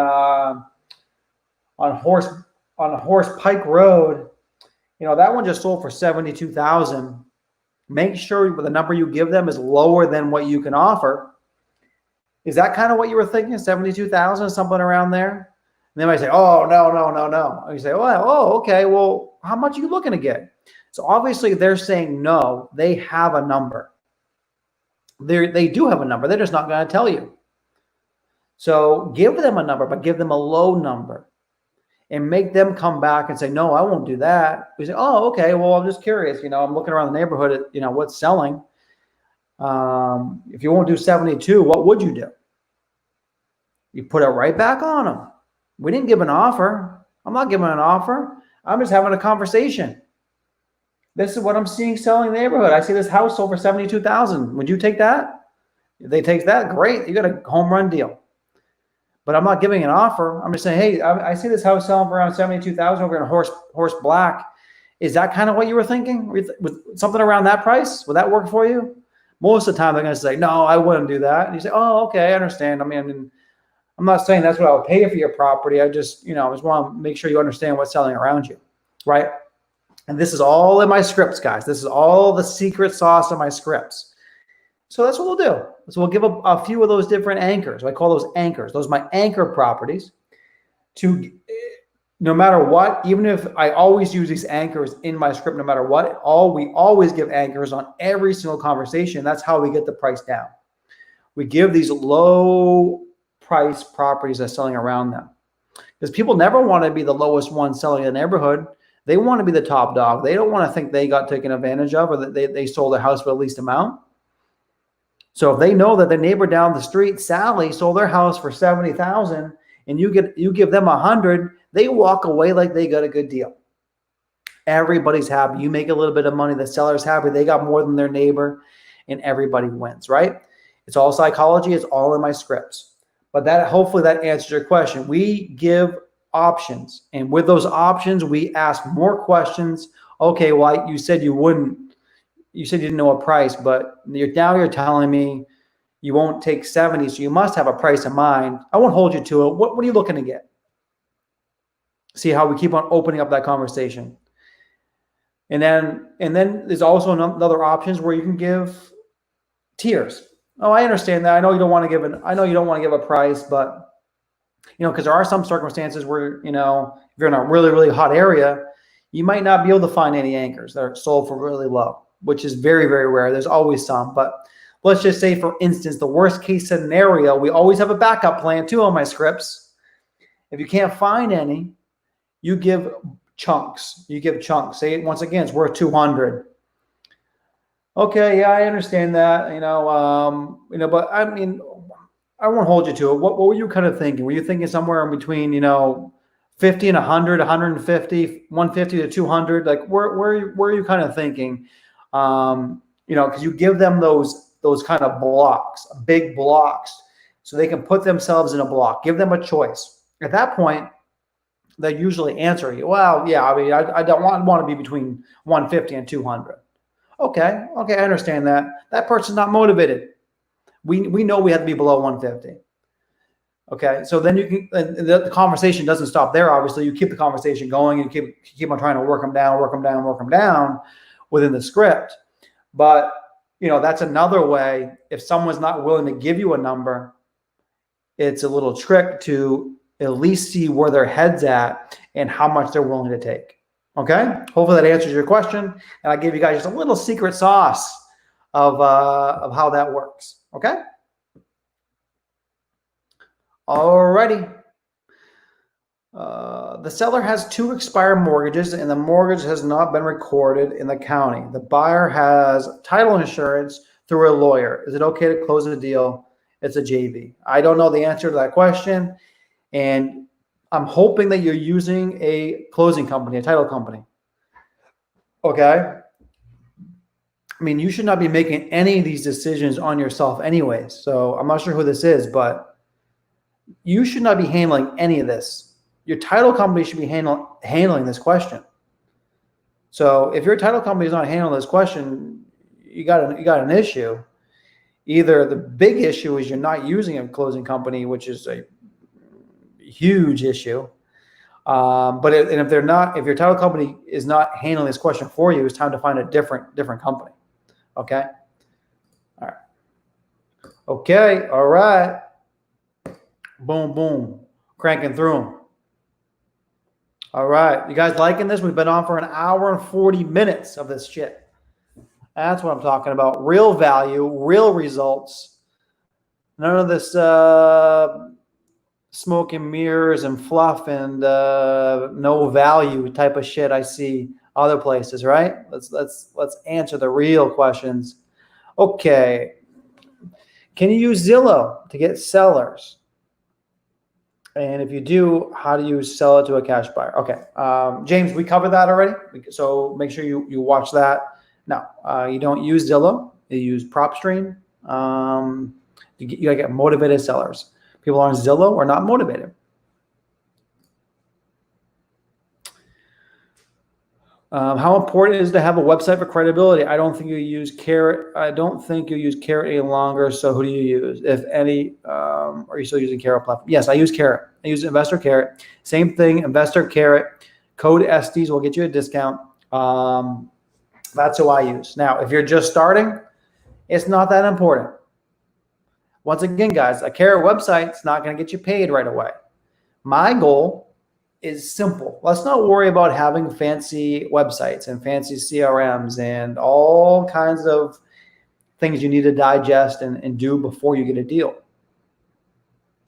Horse Pike Road. You know, that one just sold for 72,000. Make sure the number you give them is lower than what you can offer. Is that kind of what you were thinking? 72,000, something around there? And they might say, "Oh, no." And you say, "Oh, okay. Well, how much are you looking to get?" So obviously they're saying no. They have a number. They do have a number. They're just not going to tell you. So give them a number, but give them a low number, and make them come back and say, "No, I won't do that." We say, "Oh, okay. Well, I'm just curious. You know, I'm looking around the neighborhood at, you know, what's selling. If you won't do 72, what would you do?" You put it right back on them. We didn't give an offer. I'm not giving an offer. I'm just having a conversation. This is what I'm seeing selling in the neighborhood. I see this house sold for 72,000. Would you take that? If they take that, great. You got a home run deal. But I'm not giving an offer. I'm just saying, hey, I see this house selling for around 72,000 over in Horse Black. Is that kind of what you were thinking? With something around that price? Would that work for you? Most of the time, they're going to say, no, I wouldn't do that. And you say, oh, okay, I understand. I mean, I'm not saying that's what I would pay for your property. I just, you know, I just want to make sure you understand what's selling around you, right? And this is all in my scripts, guys. This is all the secret sauce in my scripts. So that's what we'll do. So we'll give a few of those different anchors. I call those anchors. Those are my anchor properties. To no matter what, even if I always use these anchors in my script, no matter what, we always give anchors on every single conversation. That's how we get the price down. We give these low price properties that's selling around them, because people never want to be the lowest one selling in the neighborhood. They want to be the top dog. They don't want to think they got taken advantage of, or that they sold their house for the least amount. So if they know that the neighbor down the street, Sally, sold their house for 70,000, and you give them 100, they walk away like they got a good deal. Everybody's happy. You make a little bit of money. The seller's happy. They got more than their neighbor, and everybody wins, right? It's all psychology. It's all in my scripts. But hopefully that answers your question. We give options, and with those options, we ask more questions. Okay, well, you said you wouldn't. You said you didn't know a price, but now you're telling me you won't take 70, so you must have a price in mind. I won't hold you to it. What are you looking to get? See how we keep on opening up that conversation. And then there's also another options where you can give tiers. Oh, I understand that. I know you don't want to give a price, but you know, because there are some circumstances where, you know, if you're in a really, really hot area, you might not be able to find any anchors that are sold for really low, which is very, very rare. There's always some, but let's just say, for instance, the worst case scenario, we always have a backup plan too on my scripts. If you can't find any, you give chunks. Say, once again, it's worth 200. Okay, yeah, I understand that. But I mean, I won't hold you to it. What were you kind of thinking? Were you thinking somewhere in between, 50 and 100, 150, 150 to 200? Like, where are you kind of thinking? Because you give them those kind of blocks, big blocks, so they can put themselves in a block. Give them a choice. At that point, they usually answer you, well, yeah, I mean, I don't want to be between 150 and 200. Okay, I understand that. That person's not motivated. We know we have to be below 150. Okay, so then you can, the conversation doesn't stop there. Obviously, you keep the conversation going, and you keep on trying to work them down within the script. But that's another way. If someone's not willing to give you a number, it's a little trick to at least see where their head's at and how much they're willing to take. Okay, hopefully that answers your question, and I gave you guys just a little secret sauce of how that works. Okay. Alrighty. The seller has 2 expired mortgages, and the mortgage has not been recorded in the county. The buyer has title insurance through a lawyer. Is it okay to close the deal? It's a JV. I don't know the answer to that question, and I'm hoping that you're using a closing company, a title company. Okay. I mean, you should not be making any of these decisions on yourself anyways. So I'm not sure who this is, but you should not be handling any of this. Your title company should be handling this question. So if your title company is not handling this question, you got an issue. Either the big issue is you're not using a closing company, which is a huge issue. If they're not, if your title company is not handling this question for you, it's time to find a different company. Okay. All right. Okay. All right. Boom, boom. Cranking through them. All right. You guys liking this? We've been on for an hour and 40 minutes of this shit. That's what I'm talking about. Real value, real results. None of this smoke and mirrors and fluff and no value type of shit I see other places, right? Let's answer the real questions. Okay. Can you use Zillow to get sellers? And if you do, how do you sell it to a cash buyer? Okay. James, we covered that already. So make sure you watch that. No, you don't use Zillow. You use PropStream. You gotta get motivated sellers. People on Zillow are not motivated. How important is it to have a website for credibility? I don't think you use Carrot. I don't think you use Carrot any longer. So who do you use, if any? Are you still using Carrot platform? Yes, I use Carrot. I use Investor Carrot. Same thing, Investor Carrot. Code Estes will get you a discount. That's who I use. Now, if you're just starting, it's not that important. Once again, guys, a Carrot website's not going to get you paid right away. My goal is simple. Let's not worry about having fancy websites and fancy CRMs and all kinds of things you need to digest and do before you get a deal.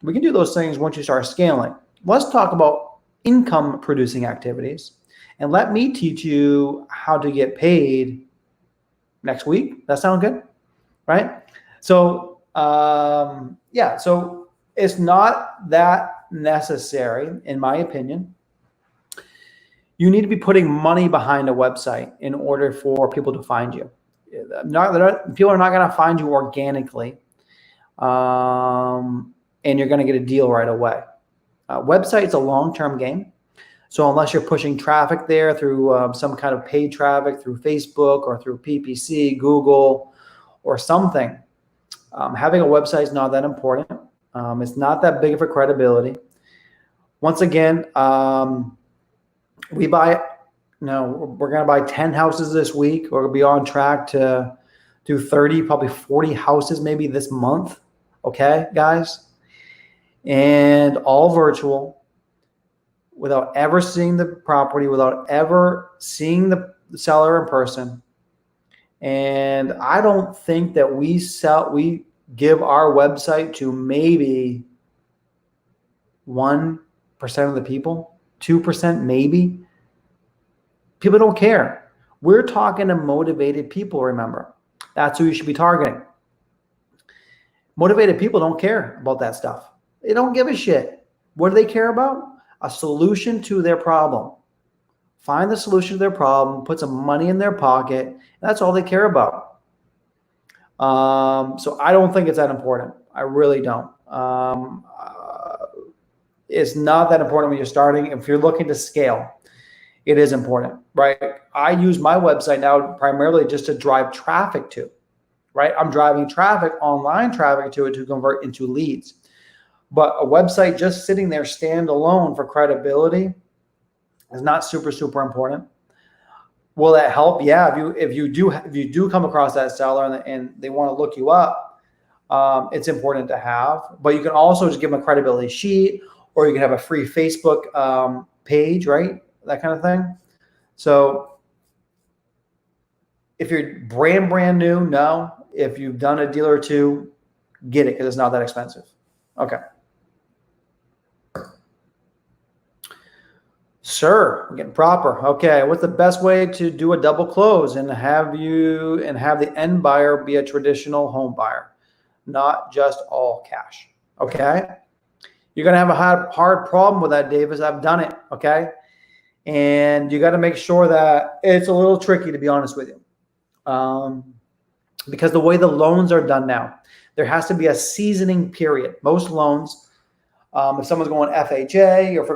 We can do those things once you start scaling. Let's talk about income producing activities, and let me teach you how to get paid next week. That sound good? Right? So, yeah, so it's not that necessary, in my opinion. You need to be putting money behind a website in order for people to find you. People are not going to find you organically, and you're going to get a deal right away. Website's a long-term game. So unless you're pushing traffic there through some kind of paid traffic through Facebook or through PPC, Google, or something, having a website is not that important. It's not that big of a credibility. Once again, we're going to buy 10 houses this week. We're going to be on track to do 30, probably 40 houses maybe this month. Okay, guys? And all virtual, without ever seeing the property, without ever seeing the seller in person. And I don't think that we give our website to maybe 1% of the people, 2% maybe. People don't care. We're talking to motivated people, remember. That's who you should be targeting. Motivated people don't care about that stuff. They don't give a shit. What do they care about? A solution to their problem. Find the solution to their problem, put some money in their pocket, and that's all they care about. So I don't think it's that important. I really don't. It's not that important when you're starting. If you're looking to scale, it is important, right? I use my website now primarily just to drive traffic to, right? I'm driving traffic, online traffic to it to convert into leads. But a website just sitting there standalone for credibility is not super, super important. Will that help? Yeah, if you do come across that seller and they want to look you up, it's important to have. But you can also just give them a credibility sheet, or you can have a free Facebook page, right? That kind of thing. So if you're brand new, no. If you've done a deal or two, get it, because it's not that expensive. Okay. Sir, we're getting proper. Okay, what's the best way to do a double close and have the end buyer be a traditional home buyer, not just all cash? Okay, you're gonna have a hard problem with that, Davis. I've done it. Okay, and you got to make sure that it's a little tricky, to be honest with you, because the way the loans are done now, there has to be a seasoning period. Most loans. If someone's going FHA, or if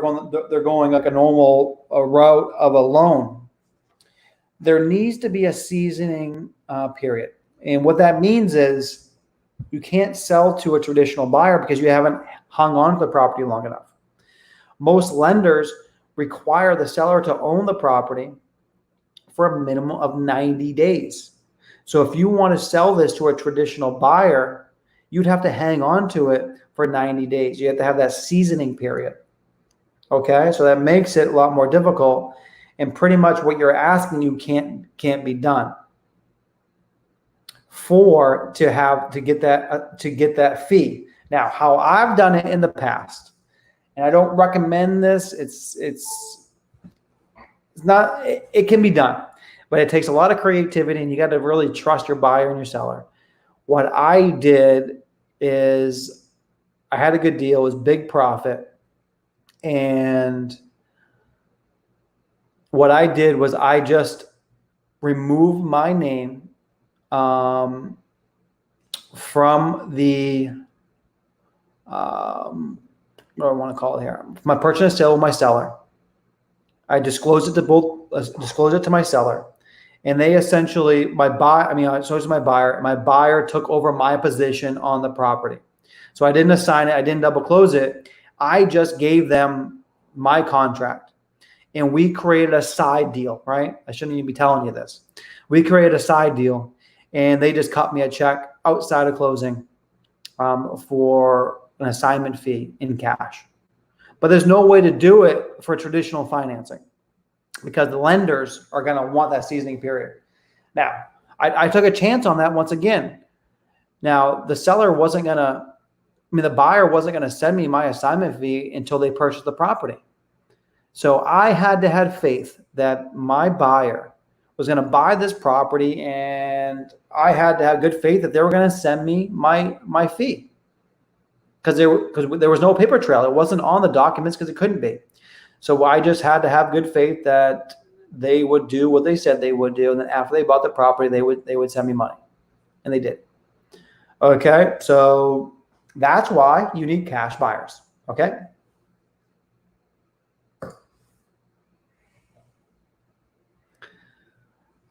they're going like a normal route of a loan, there needs to be a seasoning period. And what that means is You can't sell to a traditional buyer because you haven't hung on to the property long enough. Most lenders require the seller to own the property for a minimum of 90 days. So if you want to sell this to a traditional buyer, you'd have to hang on to it for 90 days. You have to have that seasoning period. Okay, so that makes it a lot more difficult, and pretty much what you're asking you can't be done to get that fee. Now, how I've done it in the past, and I don't recommend this. It's not. It can be done, but it takes a lot of creativity, and you got to really trust your buyer and your seller. What I did is I had a good deal. It was big profit. And what I did was I just removed my name from the, what do I want to call it here? My purchase and sale with my seller. I disclosed it to my seller. And they essentially, so is my buyer. And my buyer took over my position on the property. So I didn't assign it. I didn't double close it. I just gave them my contract, and we created a side deal, right? I shouldn't even be telling you this. We created a side deal, and they just cut me a check outside of closing for an assignment fee in cash. But there's no way to do it for traditional financing because the lenders are going to want that seasoning period. Now, I took a chance on that once again. Now, the buyer wasn't going to send me my assignment fee until they purchased the property. So I had to have faith that my buyer was going to buy this property, and I had to have good faith that they were going to send me my fee because there was no paper trail. It wasn't on the documents because it couldn't be. So I just had to have good faith that they would do what they said they would do, and then after they bought the property, they would send me money, and they did. Okay, so that's why you need cash buyers, okay?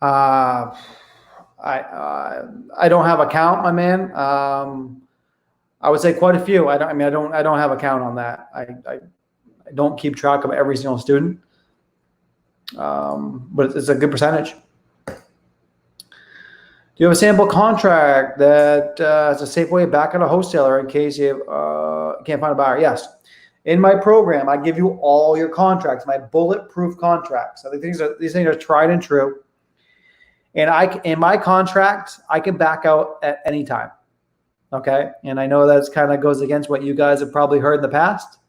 I don't have a count, my man. I would say quite a few. I don't have a count on that. I don't keep track of every single student, but it's a good percentage. Do you have a sample contract that is a safe way back at a wholesaler in case you can't find a buyer? Yes. In my program, I give you all your contracts, my bulletproof contracts. So these things are tried and true. And in my contract, I can back out at any time. Okay. And I know that kind of goes against what you guys have probably heard in the past.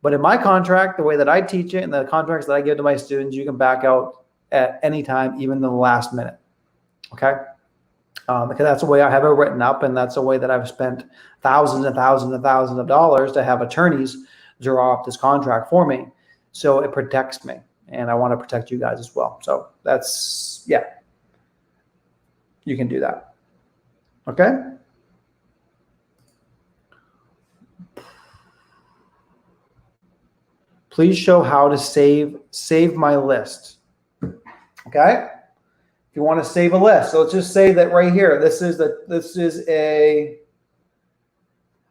But in my contract, the way that I teach it and the contracts that I give to my students, you can back out at any time, even the last minute. Okay. Because that's the way I have it written up, and that's the way that I've spent thousands and thousands and thousands of dollars to have attorneys draw up this contract for me. So it protects me, and I want to protect you guys as well. So that's, yeah, you can do that. Okay. Please show how to save my list. Okay. If you want to save a list, so let's just say that right here,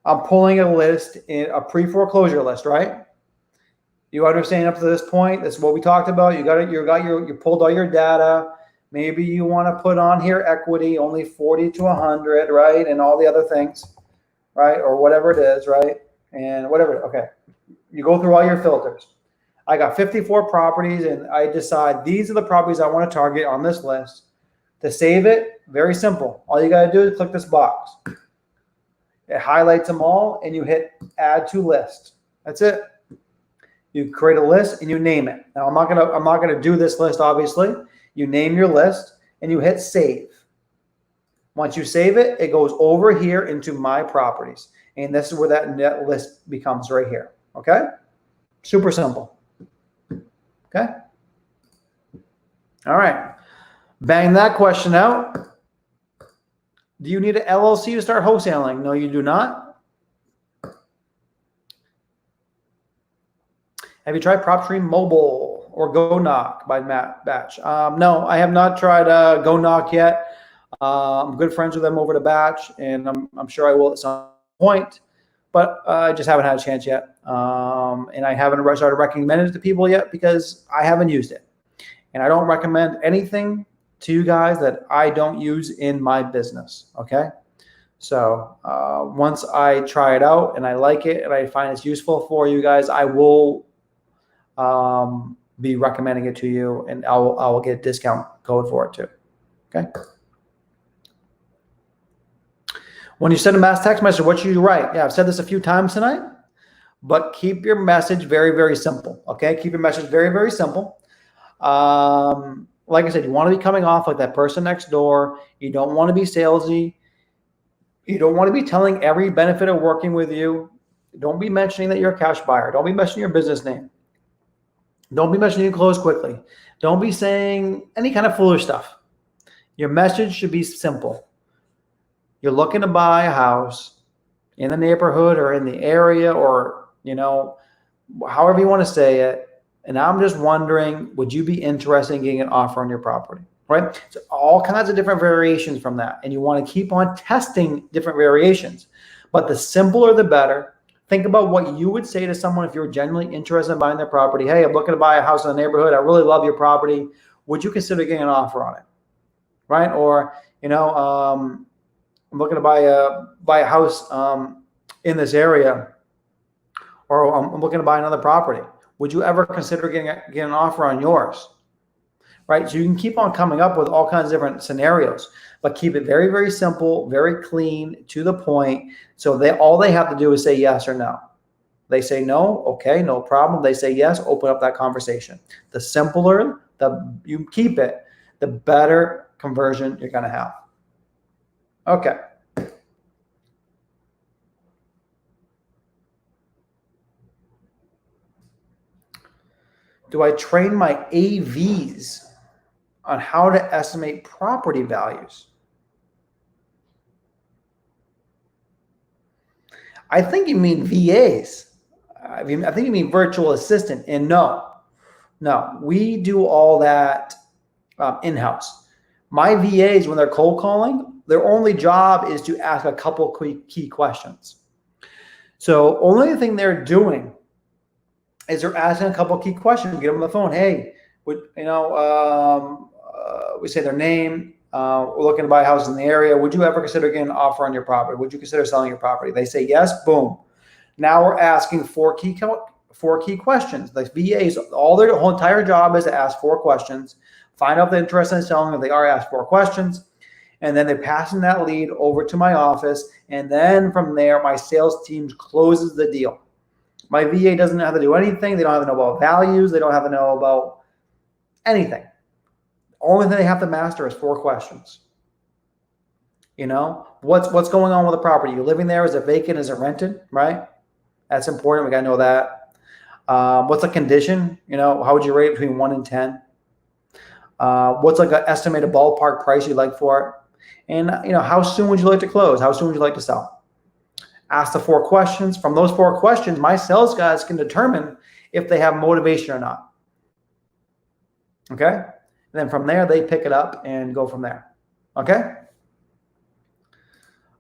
I'm pulling a list, in a pre-foreclosure list, right? You understand up to this point? This is what we talked about. You pulled all your data. Maybe you want to put on here equity, only 40 to 100, right? And all the other things, right? Or whatever it is, right? And whatever, okay. You go through all your filters. I got 54 properties, and I decide these are the properties I want to target on this list. To save it, very simple. All you got to do is click this box. It highlights them all, and you hit add to list. That's it. You create a list and you name it. Now I'm not gonna do this list, obviously. You name your list and you hit save. Once you save it, it goes over here into my properties. And this is where that net list becomes right here. Okay? Super simple. Okay? All right. Bang that question out. Do you need an LLC to start wholesaling? No, you do not. Have you tried PropStream Mobile or Go Knock by Matt Batch? No, I have not tried Go Knock yet. I'm good friends with them over the batch, and I'm sure I will at some point, but I just haven't had a chance yet. And I haven't started recommending it to people yet because I haven't used it. And I don't recommend anything to you guys that I don't use in my business, okay? So once I try it out and I like it and I find it's useful for you guys, I will be recommending it to you, and I will get a discount code for it too, okay? When you send a mass text message, what should you write? Yeah, I've said this a few times tonight, but keep your message very, very simple, okay? Keep your message very, very simple. Like I said, you want to be coming off like that person next door. You don't want to be salesy. You don't want to be telling every benefit of working with you. Don't be mentioning that you're a cash buyer. Don't be mentioning your business name. Don't be mentioning you close quickly. Don't be saying any kind of foolish stuff. Your message should be simple. You're looking to buy a house in the neighborhood or in the area, or, you know, however you want to say it. And I'm just wondering, would you be interested in getting an offer on your property? Right? So all kinds of different variations from that. And you want to keep on testing different variations. But the simpler, the better. Think about what you would say to someone if you're genuinely interested in buying their property. Hey, I'm looking to buy a house in the neighborhood. I really love your property. Would you consider getting an offer on it? Right? Or, you know, I'm looking to buy a house in this area, or I'm looking to buy another property. Would you ever consider getting an offer on yours? Right? So you can keep on coming up with all kinds of different scenarios, but keep it very, very simple, very clean, to the point. So all they have to do is say yes or no. They say no, okay, no problem. They say yes, open up that conversation. The simpler you keep it, the better conversion you're going to have. Okay. Do I train my AVs on how to estimate property values? I think you mean VAs. I think you mean virtual assistant. And no, we do all that in-house. My VAs, when they're cold calling, their only job is to ask a couple key questions. So only thing they're doing is they're asking a couple key questions. Get them on the phone. Hey, we say their name. We're looking to buy a house in the area. Would you ever consider getting an offer on your property? Would you consider selling your property? They say yes. Boom. Now we're asking four key questions. Like VAs, their whole entire job is to ask 4 questions, find out if they're interested in selling. If they are, ask 4 questions, and then they're passing that lead over to my office. And then from there, my sales team closes the deal. My VA doesn't have to do anything. They don't have to know about values. They don't have to know about anything. Only thing they have to master is 4 questions. You know, what's going on with the property? You're living there? Is it vacant? Is it rented? Right? That's important. We got to know that. What's the condition? You know, how would you rate it between 1 and 10? What's like an estimated ballpark price you'd like for it? And, you know, how soon would you like to close? How soon would you like to sell? Ask the 4 questions. From those 4 questions, my sales guys can determine if they have motivation or not. Okay? And then from there, they pick it up and go from there. Okay?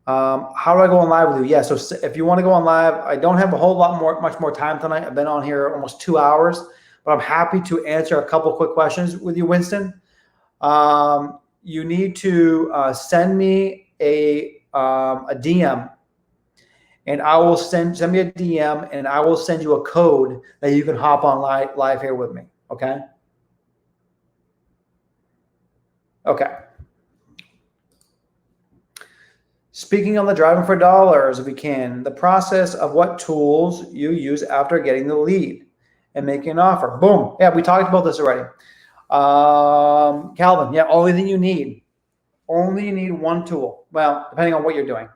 How do I go on live with you? Yeah, so if you want to go on live, I don't have a whole lot much more time tonight. I've been on here almost 2 hours, but I'm happy to answer a couple quick questions with you, Winston. You need to send me a DM, and I will send me a DM, and I will send you a code that you can hop on live here with me. Okay? Okay. Speaking on the driving for dollars, if we can, the process of what tools you use after getting the lead and making an offer. Boom. Yeah, we talked about this already. Calvin, yeah, only thing you need. Only you need 1 tool. Well, depending on what you're doing.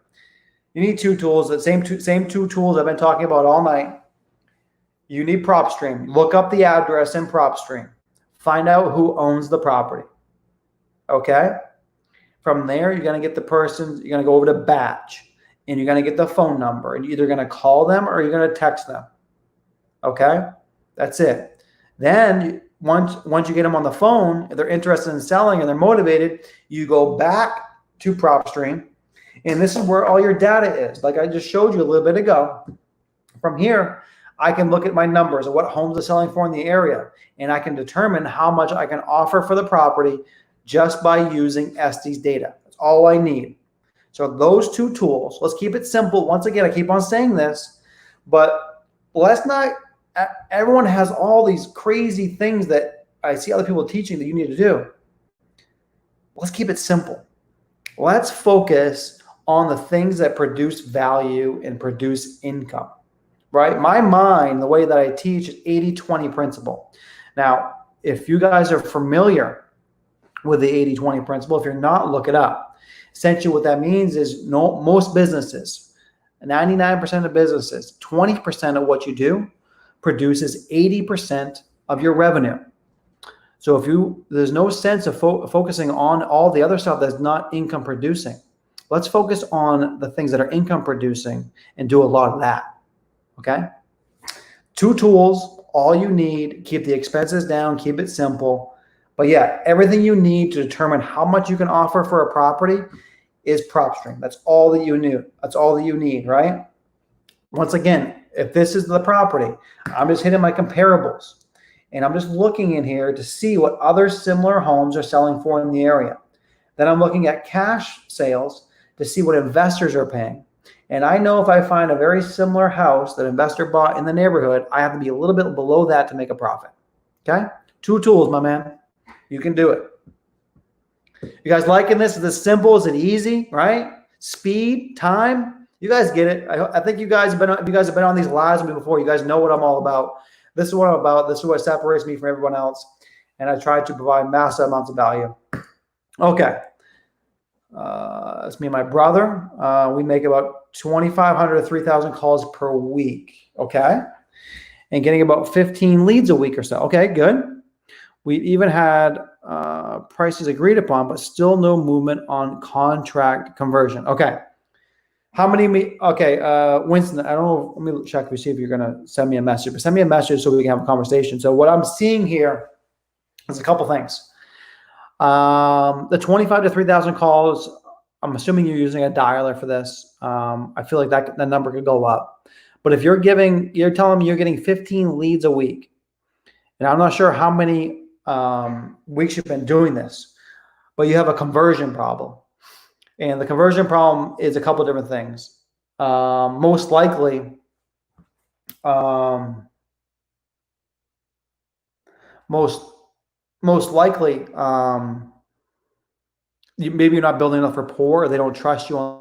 You need 2 tools, the same 2 tools I've been talking about all night. You need PropStream. Look up the address in PropStream. Find out who owns the property. Okay? From there, you're going to get the person, you're going to go over to batch, and you're going to get the phone number, and you're either going to call them or you're going to text them. Okay? That's it. Then once you get them on the phone, if they're interested in selling and they're motivated, you go back to PropStream. And this is where all your data is. Like I just showed you a little bit ago. From here, I can look at my numbers of what homes are selling for in the area, and I can determine how much I can offer for the property just by using Sts Data. That's all I need. So those two tools, let's keep it simple. Once again, I keep on saying this, but let's not, everyone has all these crazy things that I see other people teaching that you need to do. Let's keep it simple. Let's focus on the things that produce value and produce income, right? My mind, the way that I teach is 80-20 principle. Now, if you guys are familiar with the 80-20 principle, if you're not, look it up. Essentially what that means is most businesses, 99% of businesses, 20% of what you do produces 80% of your revenue. So there's no sense of focusing on all the other stuff that's not income producing. Let's focus on the things that are income producing and do a lot of that, okay? Two tools, all you need, keep the expenses down, keep it simple. But yeah, everything you need to determine how much you can offer for a property is PropStream. That's all that you need. That's all that you need, right? Once again, if this is the property, I'm just hitting my comparables and I'm just looking in here to see what other similar homes are selling for in the area. Then I'm looking at cash sales to see what investors are paying. And I know if I find a very similar house that an investor bought in the neighborhood, I have to be a little bit below that to make a profit. Okay? Two tools, my man. You can do it. You guys liking this? Is this simple? Is it easy? Right? Speed, time. You guys get it. I think you guys have been on these lives with me before. You guys know what I'm all about. This is what I'm about. This is what separates me from everyone else. And I try to provide massive amounts of value. Okay. It's me and my brother. We make about 2,500 to 3,000 calls per week. Okay. And getting about 15 leads a week or so. Okay, good. We even had prices agreed upon, but still no movement on contract conversion. Okay. How many, okay, Winston, I don't know, let me check to see if you're going to send me a message, but send me a message so we can have a conversation. So what I'm seeing here is a couple things. The 25 to 3,000 calls, I'm assuming you're using a dialer for this. I feel like that number could go up. But if you're telling me you're getting 15 leads a week, and I'm not sure how many weeks you've been doing this, but you have a conversion problem. And the conversion problem is a couple of different things. Most likely, maybe you're not building enough rapport, or they don't trust you on